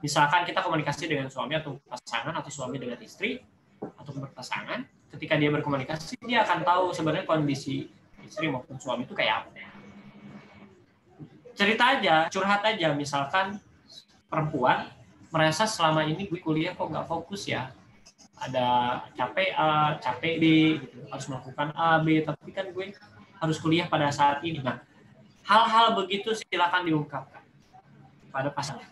Misalkan kita komunikasi dengan suami atau pasangan atau suami dengan istri atau berpasangan, ketika dia berkomunikasi dia akan tahu sebenarnya kondisi istri maupun suami itu kayak apa. Cerita aja, curhat aja, misalkan perempuan merasa selama ini gue kuliah kok nggak fokus ya, ada capek A, capek B, gitu. Harus melakukan A, B, tapi kan gue harus kuliah pada saat ini. Nah, hal-hal begitu silakan diungkapkan pada pasangan.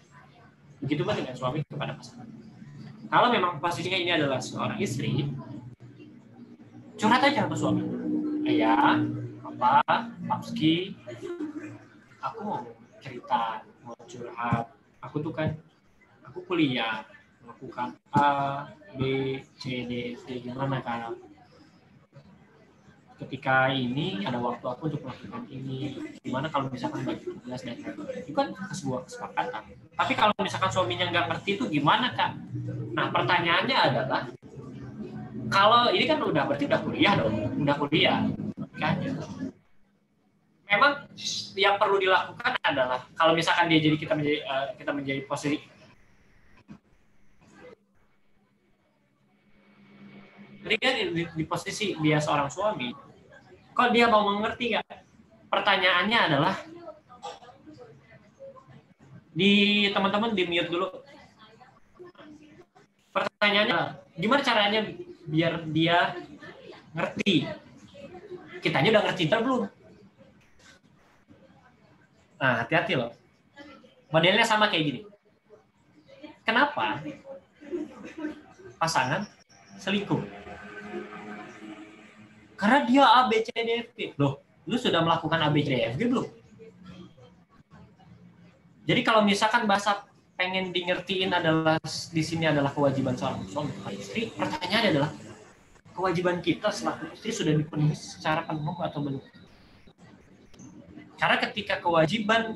Begitu pun dengan suami kepada pasangan. Kalau memang posisinya ini adalah seorang istri, curhat aja sama suami. Ayah, Papa, Papski, aku mau cerita, mau curhat. Aku tuh kan, aku kuliah, melakukan A, B, C, D, F, gimana kan. Ketika ini ada waktu aku untuk melakukan ini. Gimana kalau misalkan bagi tugas dan lain-lain. Itu kan sebuah kesepakatan. Tapi kalau misalkan suaminya nggak ngerti itu gimana, Kak? Nah, pertanyaannya adalah, kalau ini kan berarti udah kuliah dong, kan? Memang yang perlu dilakukan adalah kalau misalkan dia jadi kita menjadi posisi ketika di posisi dia seorang suami, kok dia mau mengerti nggak? Pertanyaannya adalah teman-teman di mute dulu. Pertanyaannya, gimana caranya biar dia ngerti? Kitanya udah ngerti belum? Nah, hati-hati loh. Modelnya sama kayak gini. Kenapa pasangan selingkuh? Karena dia A, B, C, D, F, G. Loh, lu sudah melakukan A, B, C, D, F, G belum? Jadi kalau misalkan bahasa pengen di ngertiin adalah di sini adalah kewajiban seorang suami istri, pertanyaannya adalah kewajiban kita selaku istri sudah dipenuhi secara penuh atau belum? Karena ketika kewajiban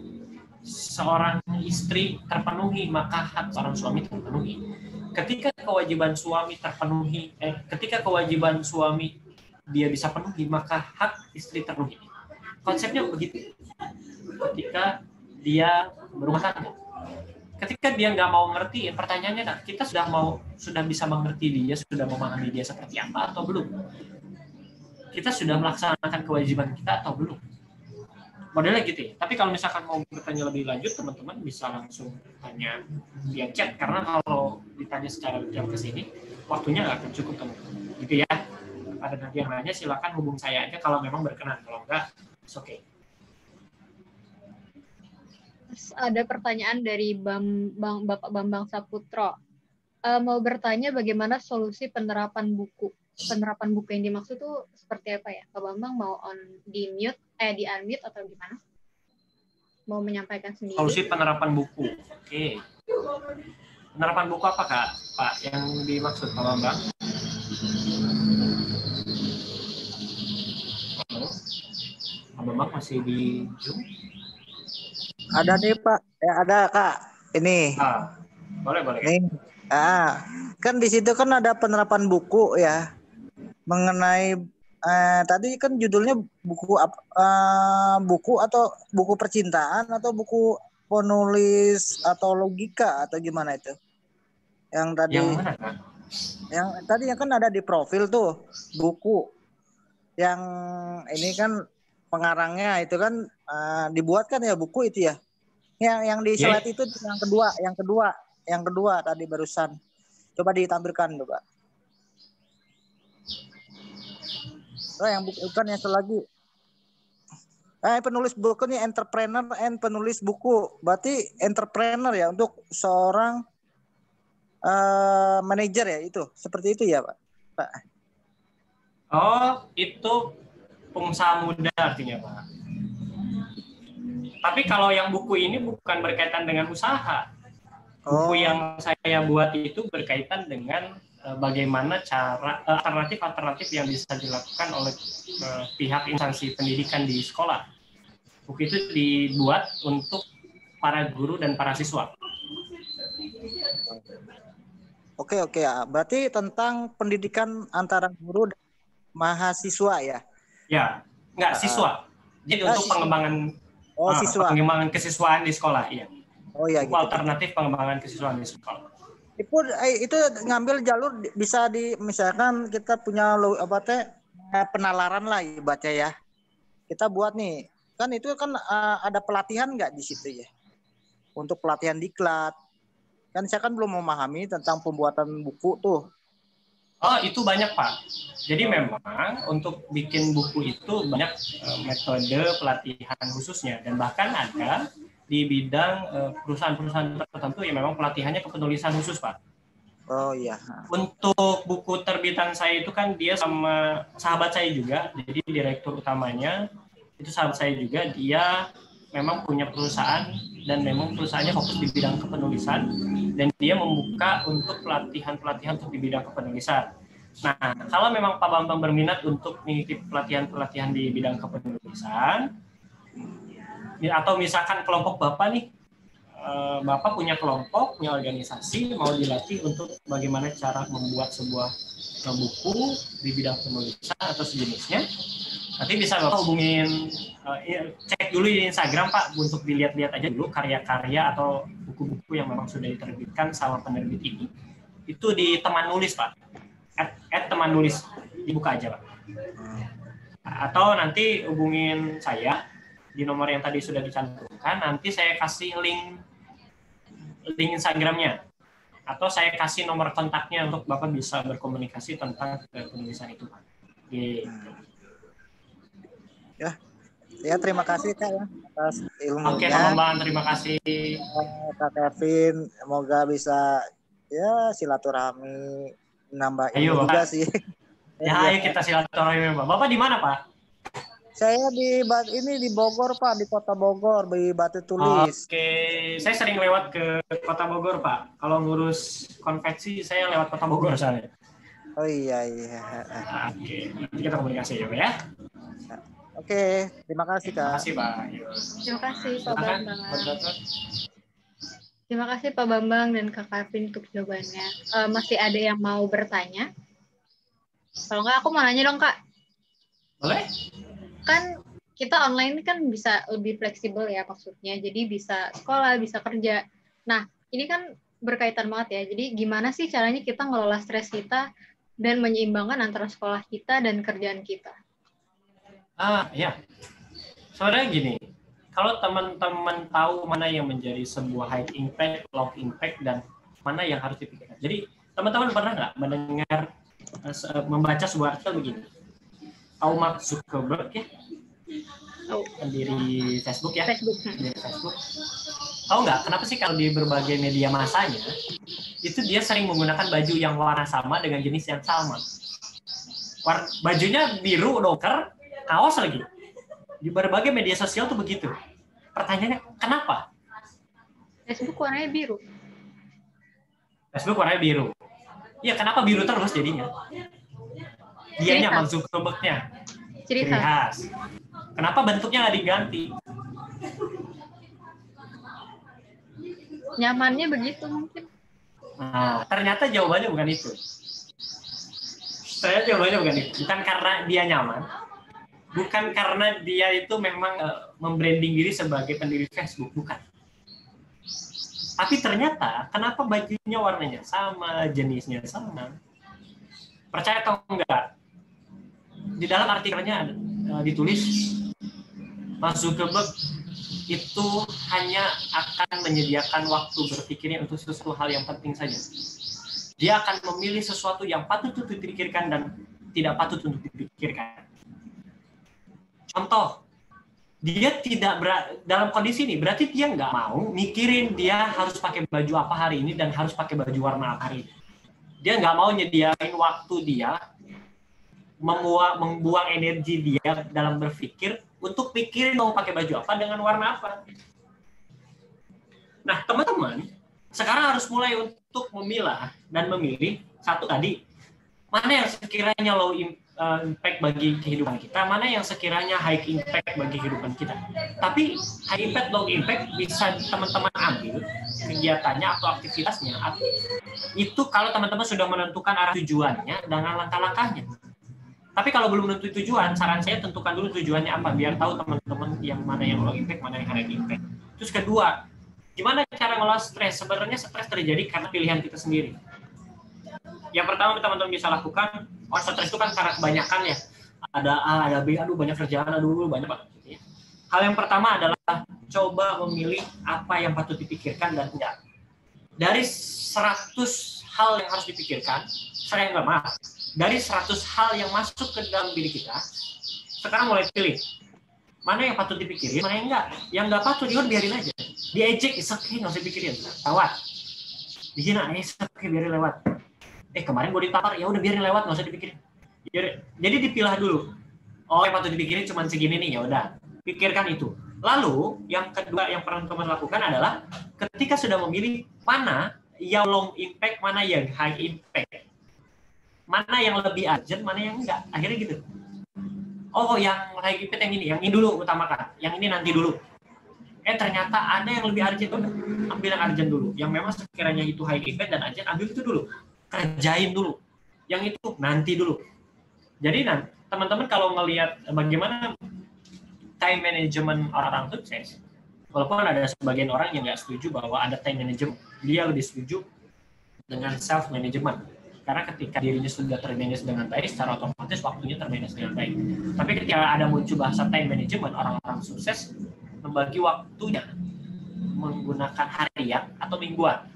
seorang istri terpenuhi, maka hak seorang suami terpenuhi. Ketika kewajiban suami terpenuhi, ketika kewajiban suami dia bisa penuhi, maka hak istri terpenuhi. Konsepnya begitu. Ketika dia berumah tangga, ketika dia nggak mau ngertiin, pertanyaannya kita sudah bisa mengerti dia, sudah memahami dia seperti apa atau belum? Kita sudah melaksanakan kewajiban kita atau belum? Modelnya gitu ya. Tapi kalau misalkan mau bertanya lebih lanjut, teman-teman bisa langsung tanya via chat, karena kalau ditanya secara detail ke sini, waktunya nggak akan cukup, teman-teman. Gitu ya. Ada nanti yang nanya, silakan hubung saya aja kalau memang berkenan. Kalau enggak, it's okay. Ada pertanyaan dari Bapak Bambang Saputro. Mau bertanya bagaimana solusi penerapan buku. Penerapan buku yang dimaksud tuh seperti apa ya? Pak Bambang mau di unmute atau gimana? Mau menyampaikan sendiri? Solusi penerapan buku. Oke. Penerapan buku apa, Kak? Pak, yang dimaksud Pak Bambang? Halo? Pak Bambang masih di Zoom? Ada nih Pak, ada Kak. Ini. Boleh. Nih. Kan di situ kan ada penerapan buku ya. Mengenai tadi kan judulnya buku atau buku percintaan atau buku penulis atau logika atau gimana itu? Yang tadi yang mana, Kak? Yang tadi kan ada di profil tuh buku. Yang ini kan pengarangnya itu kan dibuat kan ya buku itu ya. Yang di slide itu yang kedua tadi barusan. Coba ditampilkan coba. Oh, yang bukan yang lagi. Penulis buku nih entrepreneur and penulis buku. Berarti entrepreneur ya untuk seorang manajer ya itu. Seperti itu ya, Pak. Oh, itu pengusaha muda artinya, Pak. Tapi kalau yang buku ini bukan berkaitan dengan usaha. Buku yang saya buat itu berkaitan dengan bagaimana cara alternatif yang bisa dilakukan oleh pihak instansi pendidikan di sekolah. Buku itu dibuat untuk para guru dan para siswa. Oke ya. Berarti tentang pendidikan antara guru dan mahasiswa ya? Ya, enggak siswa. Jadi untuk siswa. pengembangan siswa. Pengembangan kesiswaan di sekolah, iya. Oh ya. Gitu. Alternatif pengembangan kesiswaan di sekolah. Itu ngambil jalur bisa misalkan kita punya penalaran lah ibaratnya ya. Kita buat nih. Kan itu kan ada pelatihan nggak di situ ya? Untuk pelatihan diklat. Kan saya kan belum memahami tentang pembuatan buku tuh. Oh, itu banyak, Pak. Jadi memang untuk bikin buku itu banyak metode pelatihan khususnya, dan bahkan ada di bidang perusahaan-perusahaan tertentu yang memang pelatihannya kepenulisan khusus, Pak. Oh iya. Untuk buku terbitan saya itu kan dia sama sahabat saya juga, jadi direktur utamanya itu sahabat saya juga, dia memang punya perusahaan dan memang perusahaannya fokus di bidang kepenulisan, dan dia membuka untuk pelatihan-pelatihan untuk di bidang kepenulisan. Nah, kalau memang Pak Bambang berminat untuk mengikuti pelatihan-pelatihan di bidang kepenulisan, atau misalkan kelompok Bapak nih, Bapak punya kelompok, punya organisasi, mau dilatih untuk bagaimana cara membuat sebuah buku di bidang penulisan atau sejenisnya, nanti bisa Bapak hubungin, cek dulu di Instagram, Pak, untuk dilihat-lihat aja dulu karya-karya atau buku-buku yang memang sudah diterbitkan sama penerbit ini. Itu di teman nulis, Pak. Teman nulis, dibuka aja, Pak. Atau nanti hubungin saya di nomor yang tadi sudah dicantumkan, nanti saya kasih link Instagramnya, atau saya kasih nomor kontaknya untuk Bapak bisa berkomunikasi tentang penulisan itu, Pak. Gitu. Ya, Ya, terima kasih Kak ya atas ilmunya. Oke, Kak Bambang, terima kasih. Kak Kevin, semoga bisa ya silaturahmi, nambah ilmu Ayo, juga Bapak. sih. Ya, ayo kita silaturahmi, Pak. Bapak di mana, Pak? Saya di Bogor, Pak, di Kota Bogor, di Batu Tulis. Oke, saya sering lewat ke Kota Bogor, Pak. Kalau ngurus konvensi, saya lewat Kota Bogor soalnya. Oh iya. Oke, nanti kita komunikasi ya. Oke, terima kasih Kak. Terima kasih, Pak. Terima kasih Pak Silakan, Bambang. Pak Gatot. Terima kasih Pak Bambang dan Kak Kevin untuk jawabannya. Masih ada yang mau bertanya? Kalau nggak, aku mau nanya dong Kak. Boleh? Kan kita online kan bisa lebih fleksibel ya maksudnya. Jadi bisa sekolah, bisa kerja. Nah, ini kan berkaitan banget ya. Jadi gimana sih caranya kita ngelola stres kita dan menyeimbangkan antara sekolah kita dan kerjaan kita? Ya. Sebenarnya gini, kalau teman-teman tahu mana yang menjadi sebuah high impact, low impact, dan mana yang harus dipikirkan. Jadi, teman-teman pernah nggak mendengar, membaca sebuah artikel begini? Tahu Mark Zuckerberg ya? Pendiri Facebook ya? Pendiri Facebook. Tahu nggak, kenapa sih kalau di berbagai media masanya, itu dia sering menggunakan baju yang warna sama dengan jenis yang sama. Bajunya biru, doker, kaos lagi. Di berbagai media sosial tuh begitu. Pertanyaannya, kenapa? Facebook warnanya biru. Facebook warnanya biru. Iya, kenapa biru terus jadinya? Dianya Mark Zuckerberg-nya. Ciri khas. Kenapa bentuknya nggak diganti? Nyamannya begitu mungkin. Nah, ternyata jawabannya bukan itu. Ternyata jawabannya bukan itu. Bukan karena dia nyaman. Bukan karena dia itu memang membranding diri sebagai pendiri Facebook. Bukan. Tapi ternyata, kenapa bajunya warnanya sama, jenisnya sama? Percaya atau enggak? Di dalam artikelnya ditulis, Mark Zuckerberg itu hanya akan menyediakan waktu berpikirnya untuk sesuatu hal yang penting saja. Dia akan memilih sesuatu yang patut untuk dipikirkan dan tidak patut untuk dipikirkan. Contoh, dia tidak dalam kondisi ini, berarti dia nggak mau mikirin dia harus pakai baju apa hari ini dan harus pakai baju warna apa hari ini. Dia nggak mau nyediain waktu dia, membuang energi dia dalam berpikir untuk pikirin mau pakai baju apa dengan warna apa. Nah, teman-teman, sekarang harus mulai untuk memilah dan memilih satu tadi, mana yang sekiranya low impact bagi kehidupan kita, mana yang sekiranya high impact bagi kehidupan kita. Tapi high impact, low impact bisa teman-teman ambil kegiatannya atau aktivitasnya. Itu kalau teman-teman sudah menentukan arah tujuannya dengan langkah-langkahnya. Tapi kalau belum menentukan tujuan, saran saya tentukan dulu tujuannya apa, biar tahu teman-teman yang mana yang low impact, mana yang high impact. Terus kedua, gimana cara ngelola stres? Sebenarnya stres terjadi karena pilihan kita sendiri. Yang pertama teman-teman bisa lakukan, stres itu kan karena kebanyakan ya. Ada A, ada B, aduh banyak kerjaan, aduh banyak banget. Hal yang pertama adalah coba memilih apa yang patut dipikirkan dan enggak. Dari 100 hal yang harus dipikirkan, dari 100 hal yang masuk ke dalam diri kita, sekarang mulai pilih. Mana yang patut dipikirin, mana yang enggak. Yang enggak patut, ya biarin aja. Diejek, oke, nggak usah pikirin. Lewat. Dihina, oke, biarin lewat. Kemarin gue ditampar, ya udah biarin lewat, nggak usah dipikirin. Jadi dipilah dulu. Oh, yang patut dipikirin cuma segini nih, ya udah. Pikirkan itu. Lalu, yang kedua yang pernah teman lakukan adalah ketika sudah memilih mana yang low impact, mana yang high impact. Mana yang lebih urgent, mana yang enggak. Akhirnya gitu. Oh, yang high impact yang ini dulu utamakan. Yang ini nanti dulu. Ternyata ada yang lebih urgent, ambil yang urgent dulu. Yang memang sekiranya itu high impact dan urgent, ambil itu dulu. Kerjain dulu. Yang itu nanti dulu. Jadi teman-teman kalau ngelihat bagaimana time management orang-orang sukses, walaupun ada sebagian orang yang nggak setuju bahwa ada time management, dia lebih setuju dengan self management. Karena ketika dirinya sudah termanage dengan baik, secara otomatis waktunya termanage dengan baik. Tapi ketika ada muncul bahasa time management, orang-orang sukses membagi waktunya menggunakan harian atau mingguan.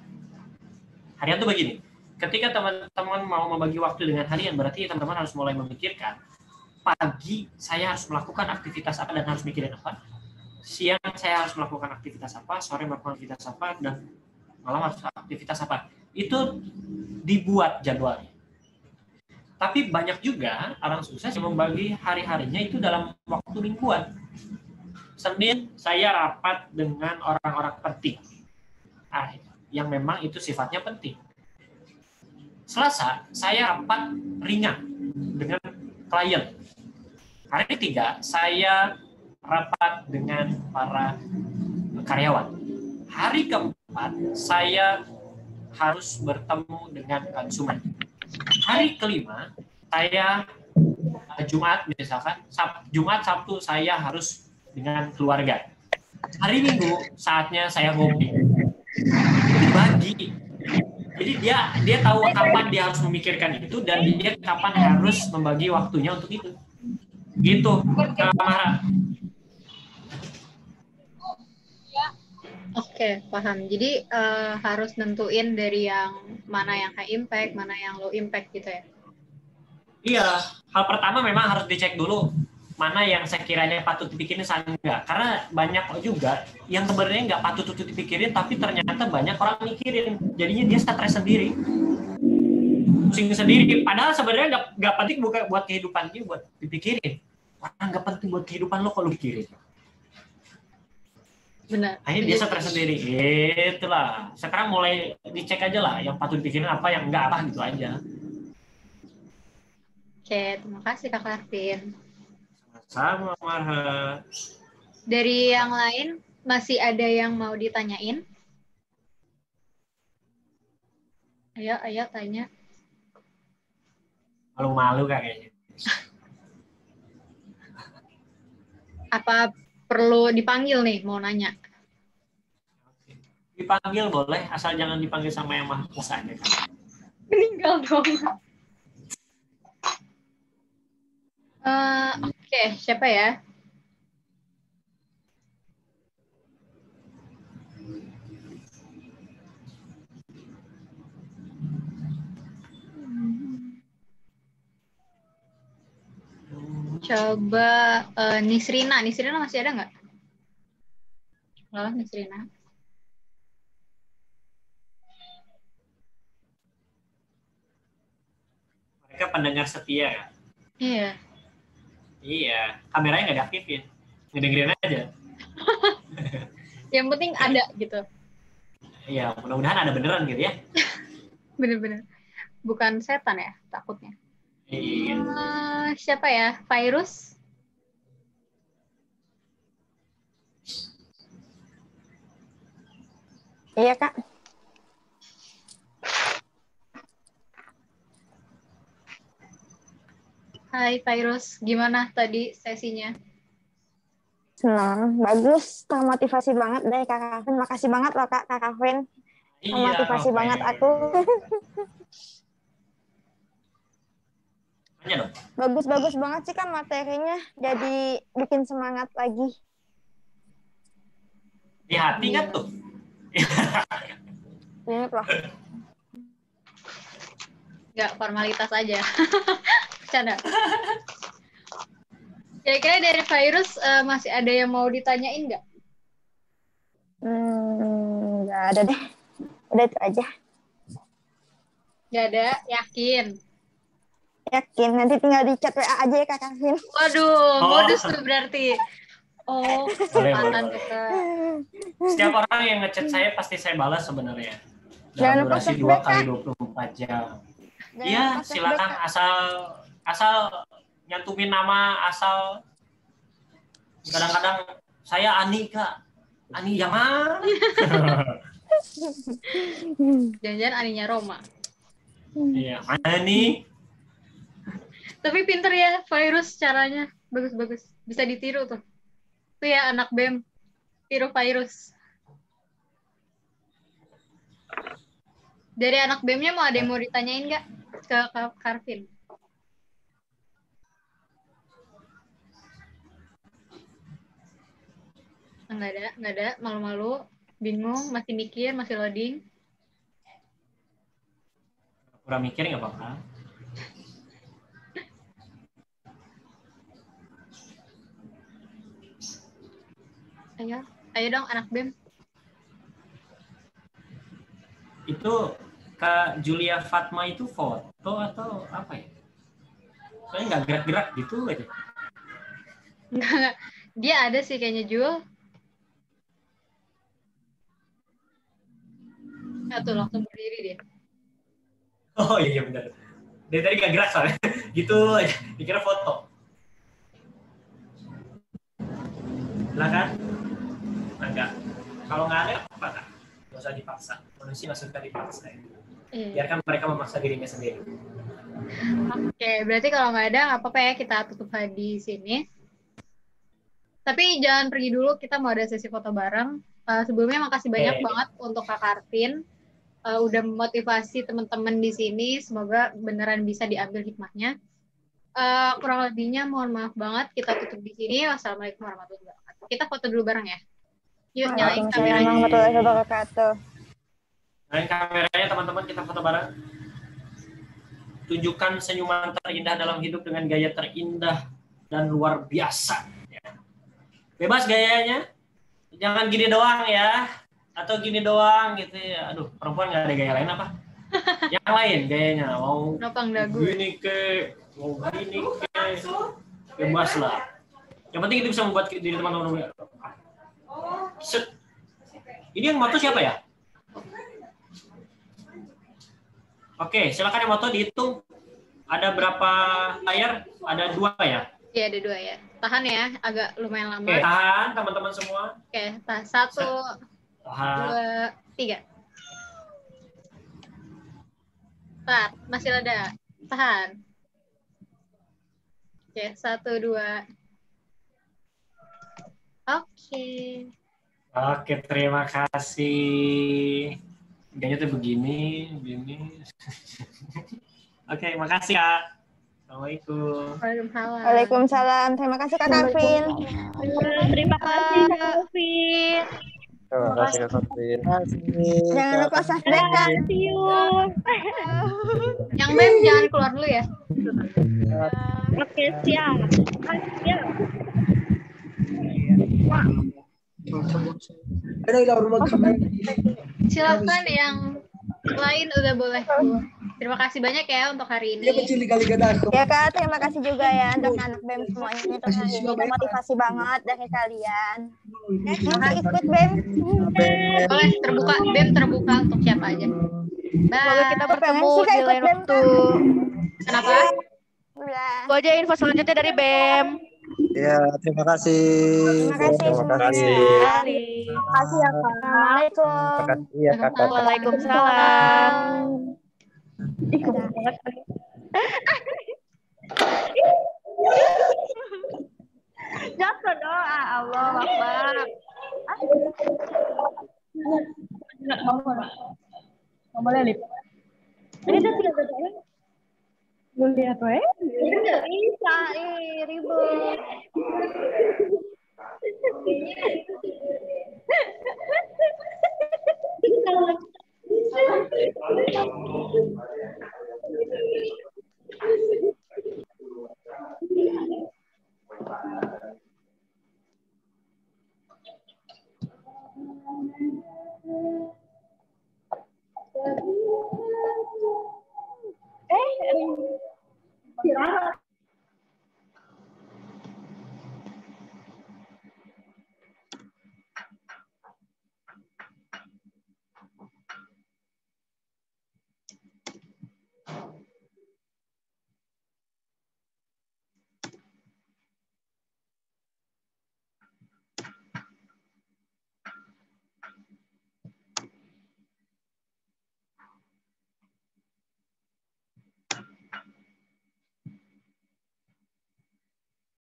Harian itu begini. Ketika teman-teman mau membagi waktu dengan harian, berarti teman-teman harus mulai memikirkan pagi saya harus melakukan aktivitas apa dan harus mikirin apa, siang saya harus melakukan aktivitas apa, sore melakukan aktivitas apa, dan malam harus aktivitas apa. Itu dibuat jadwalnya. Tapi banyak juga orang sukses yang membagi hari-harinya itu dalam waktu mingguan. Senin saya rapat dengan orang-orang penting, yang memang itu sifatnya penting. Selasa saya rapat ringan dengan klien. Hari ketiga saya rapat dengan para karyawan. Hari keempat saya harus bertemu dengan konsumen. Hari kelima saya Jumat misalkan, Jumat Sabtu saya harus dengan keluarga. Hari Minggu saatnya saya ngopi. Dibagi. Jadi dia tahu kapan dia harus memikirkan itu dan dia kapan harus membagi waktunya untuk itu. Gitu, Kak Mara. Oke, paham. Jadi harus nentuin dari yang mana yang high impact, mana yang low impact gitu ya? Iya, hal pertama memang harus dicek dulu mana yang sekiranya patut dipikirin sama enggak. Karena banyak juga yang sebenarnya nggak patut untuk dipikirin, tapi ternyata banyak orang mikirin. Jadinya dia stres sendiri, pusing sendiri. Padahal sebenarnya nggak penting buat kehidupan dia, buat dipikirin. Orang nggak penting buat kehidupan lo kalau pikirin. Benar. Akhirnya dia stres sendiri. Itulah. Sekarang mulai dicek aja lah yang patut dipikirin apa, yang enggak apa gitu aja. Oke, terima kasih Kak Karvin. Sama Marha. Dari yang lain masih ada yang mau ditanyain? Ayo tanya. Malu-malu kayaknya. Apa perlu dipanggil nih mau nanya? Dipanggil boleh, asal jangan dipanggil sama yang maha kuasa aja kan. Meninggal dong. Oke, siapa ya? Coba Nisrina. Nisrina masih ada nggak? Halo, Nisrina. Mereka pendengar setia ya? Iya. Iya, kameranya nggak diaktifin. Ngedengerin aja. Yang penting ada gitu. Iya, mudah-mudahan ada beneran gitu ya. Bener-bener. Bukan setan ya, takutnya. Iya. Siapa ya? Virus? Iya, Kak. Hai Virus, gimana tadi sesinya? Senang, bagus, termotivasi banget deh Kak Kavin. Makasih banget loh Kak Kavin. Termotivasi banget aku. Bagus-bagus banget sih Kak materinya, jadi bikin semangat lagi. Di hati kan tuh? Ingat loh. Nggak, formalitas aja. Bercanda. Kira-kira dari Virus masih ada yang mau ditanyain nggak? Nggak ada deh. Udah itu aja. Nggak ada, yakin? Yakin, nanti tinggal di chat WA aja ya Kak Kavin. Waduh, modus tuh berarti. Oh, kesempatan kita. Setiap orang yang ngechat saya pasti saya balas sebenarnya. Dalam durasi 2 kali 24 jam. Iya, silakan asal nyantumin nama, asal kadang-kadang saya Ani Kak. Ani yang mana? Jangan-jangan Aninya Roma. Iya, Ani. Tapi pinter ya Virus caranya. Bagus-bagus. Bisa ditiru tuh. Itu ya anak BEM. Tiru Virus. Dari anak BEM-nya mau ada yang mau ditanyain nggak ke Karvin? Nggak ada. Malu-malu. Bingung, masih mikir, masih loading. Kurang mikir nggak apa-apa. Ayo dong anak BEM. Itu Kak Julia Fatma itu foto atau apa ya? Soalnya nggak gerak-gerak gitu aja. Enggak. Dia ada sih kayaknya Jul. Tuh langsung berdiri dia. Oh iya benar. Dari tadi nggak gerak soalnya. Gitu aja. Dikira foto. Silakan. Enggak. Kalau nggak ada apa kan? Nggak usah dipaksa. Manusia nggak suka dipaksa. Biarkan mereka memaksa dirinya sendiri. Oke, berarti kalau nggak ada nggak apa-apa ya, kita tutup di sini. Tapi jangan pergi dulu, kita mau ada sesi foto bareng. Sebelumnya makasih banyak banget untuk Kak Karvin. Udah memotivasi teman-teman di sini. Semoga beneran bisa diambil hikmahnya. Kurang lebihnya mohon maaf banget. Kita tutup di sini. Wassalamualaikum warahmatullahi wabarakatuh. Kita foto dulu bareng ya. Yuk, nyalain kameranya. Warahmatullahi wabarakatuh. Nyalain kameranya teman-teman, kita foto bareng. Tunjukkan senyuman terindah dalam hidup dengan gaya terindah dan luar biasa. Bebas gayanya. Jangan gini doang ya. Atau gini doang gitu ya. Aduh, perempuan nggak ada gaya lain apa? Yang lain gayanya. Mau nopang dagu. Gini ke, mau gini ke. Bebas lah. Yang penting itu bisa membuat diri teman-teman. Ini yang moto siapa ya? Oke, silakan yang moto dihitung. Ada berapa layar? Ada 2 ya? Iya, ada 2 ya. Tahan ya, agak lumayan lama. Oke, tahan teman-teman semua. Oke, tahan. 1, tahan. 2, 3. Start, masih ada. Tahan. Oke, 1, 2. Oke. Oke, terima kasih. Gayanya tuh begini. Oke, makasih Kak. Assalamualaikum. Waalaikumsalam. Terima kasih Kak Karvin. Terima kasih Kak Karvin. Terima kasih Kak Karvin. Jangan lupa subscribe Kak. Yang BEM jangan keluar dulu ya. Oke, siap. Silakan yang lain udah boleh. Terima kasih banyak ya untuk hari ini. Ya Kak, terima kasih juga ya untuk anak BEM semuanya untuk hari ini. Motivasi banget dari kalian. Mau ikut BEM? Boleh, terbuka. BEM terbuka untuk siapa aja. Semoga kita bertemu di lain waktu. Kenapa? Itu aja info selanjutnya dari BEM. Ya, terima kasih. Terima kasih semuanya. Terima kasih ya Kak. Assalamualaikum. Terima kasih ya Kakak. Waalaikumsalam. Jangan doa Allah Akbar. Nggak boleh lip. Ini udah tidak ada. Lu lihat weh? Nggak bisa, ribet.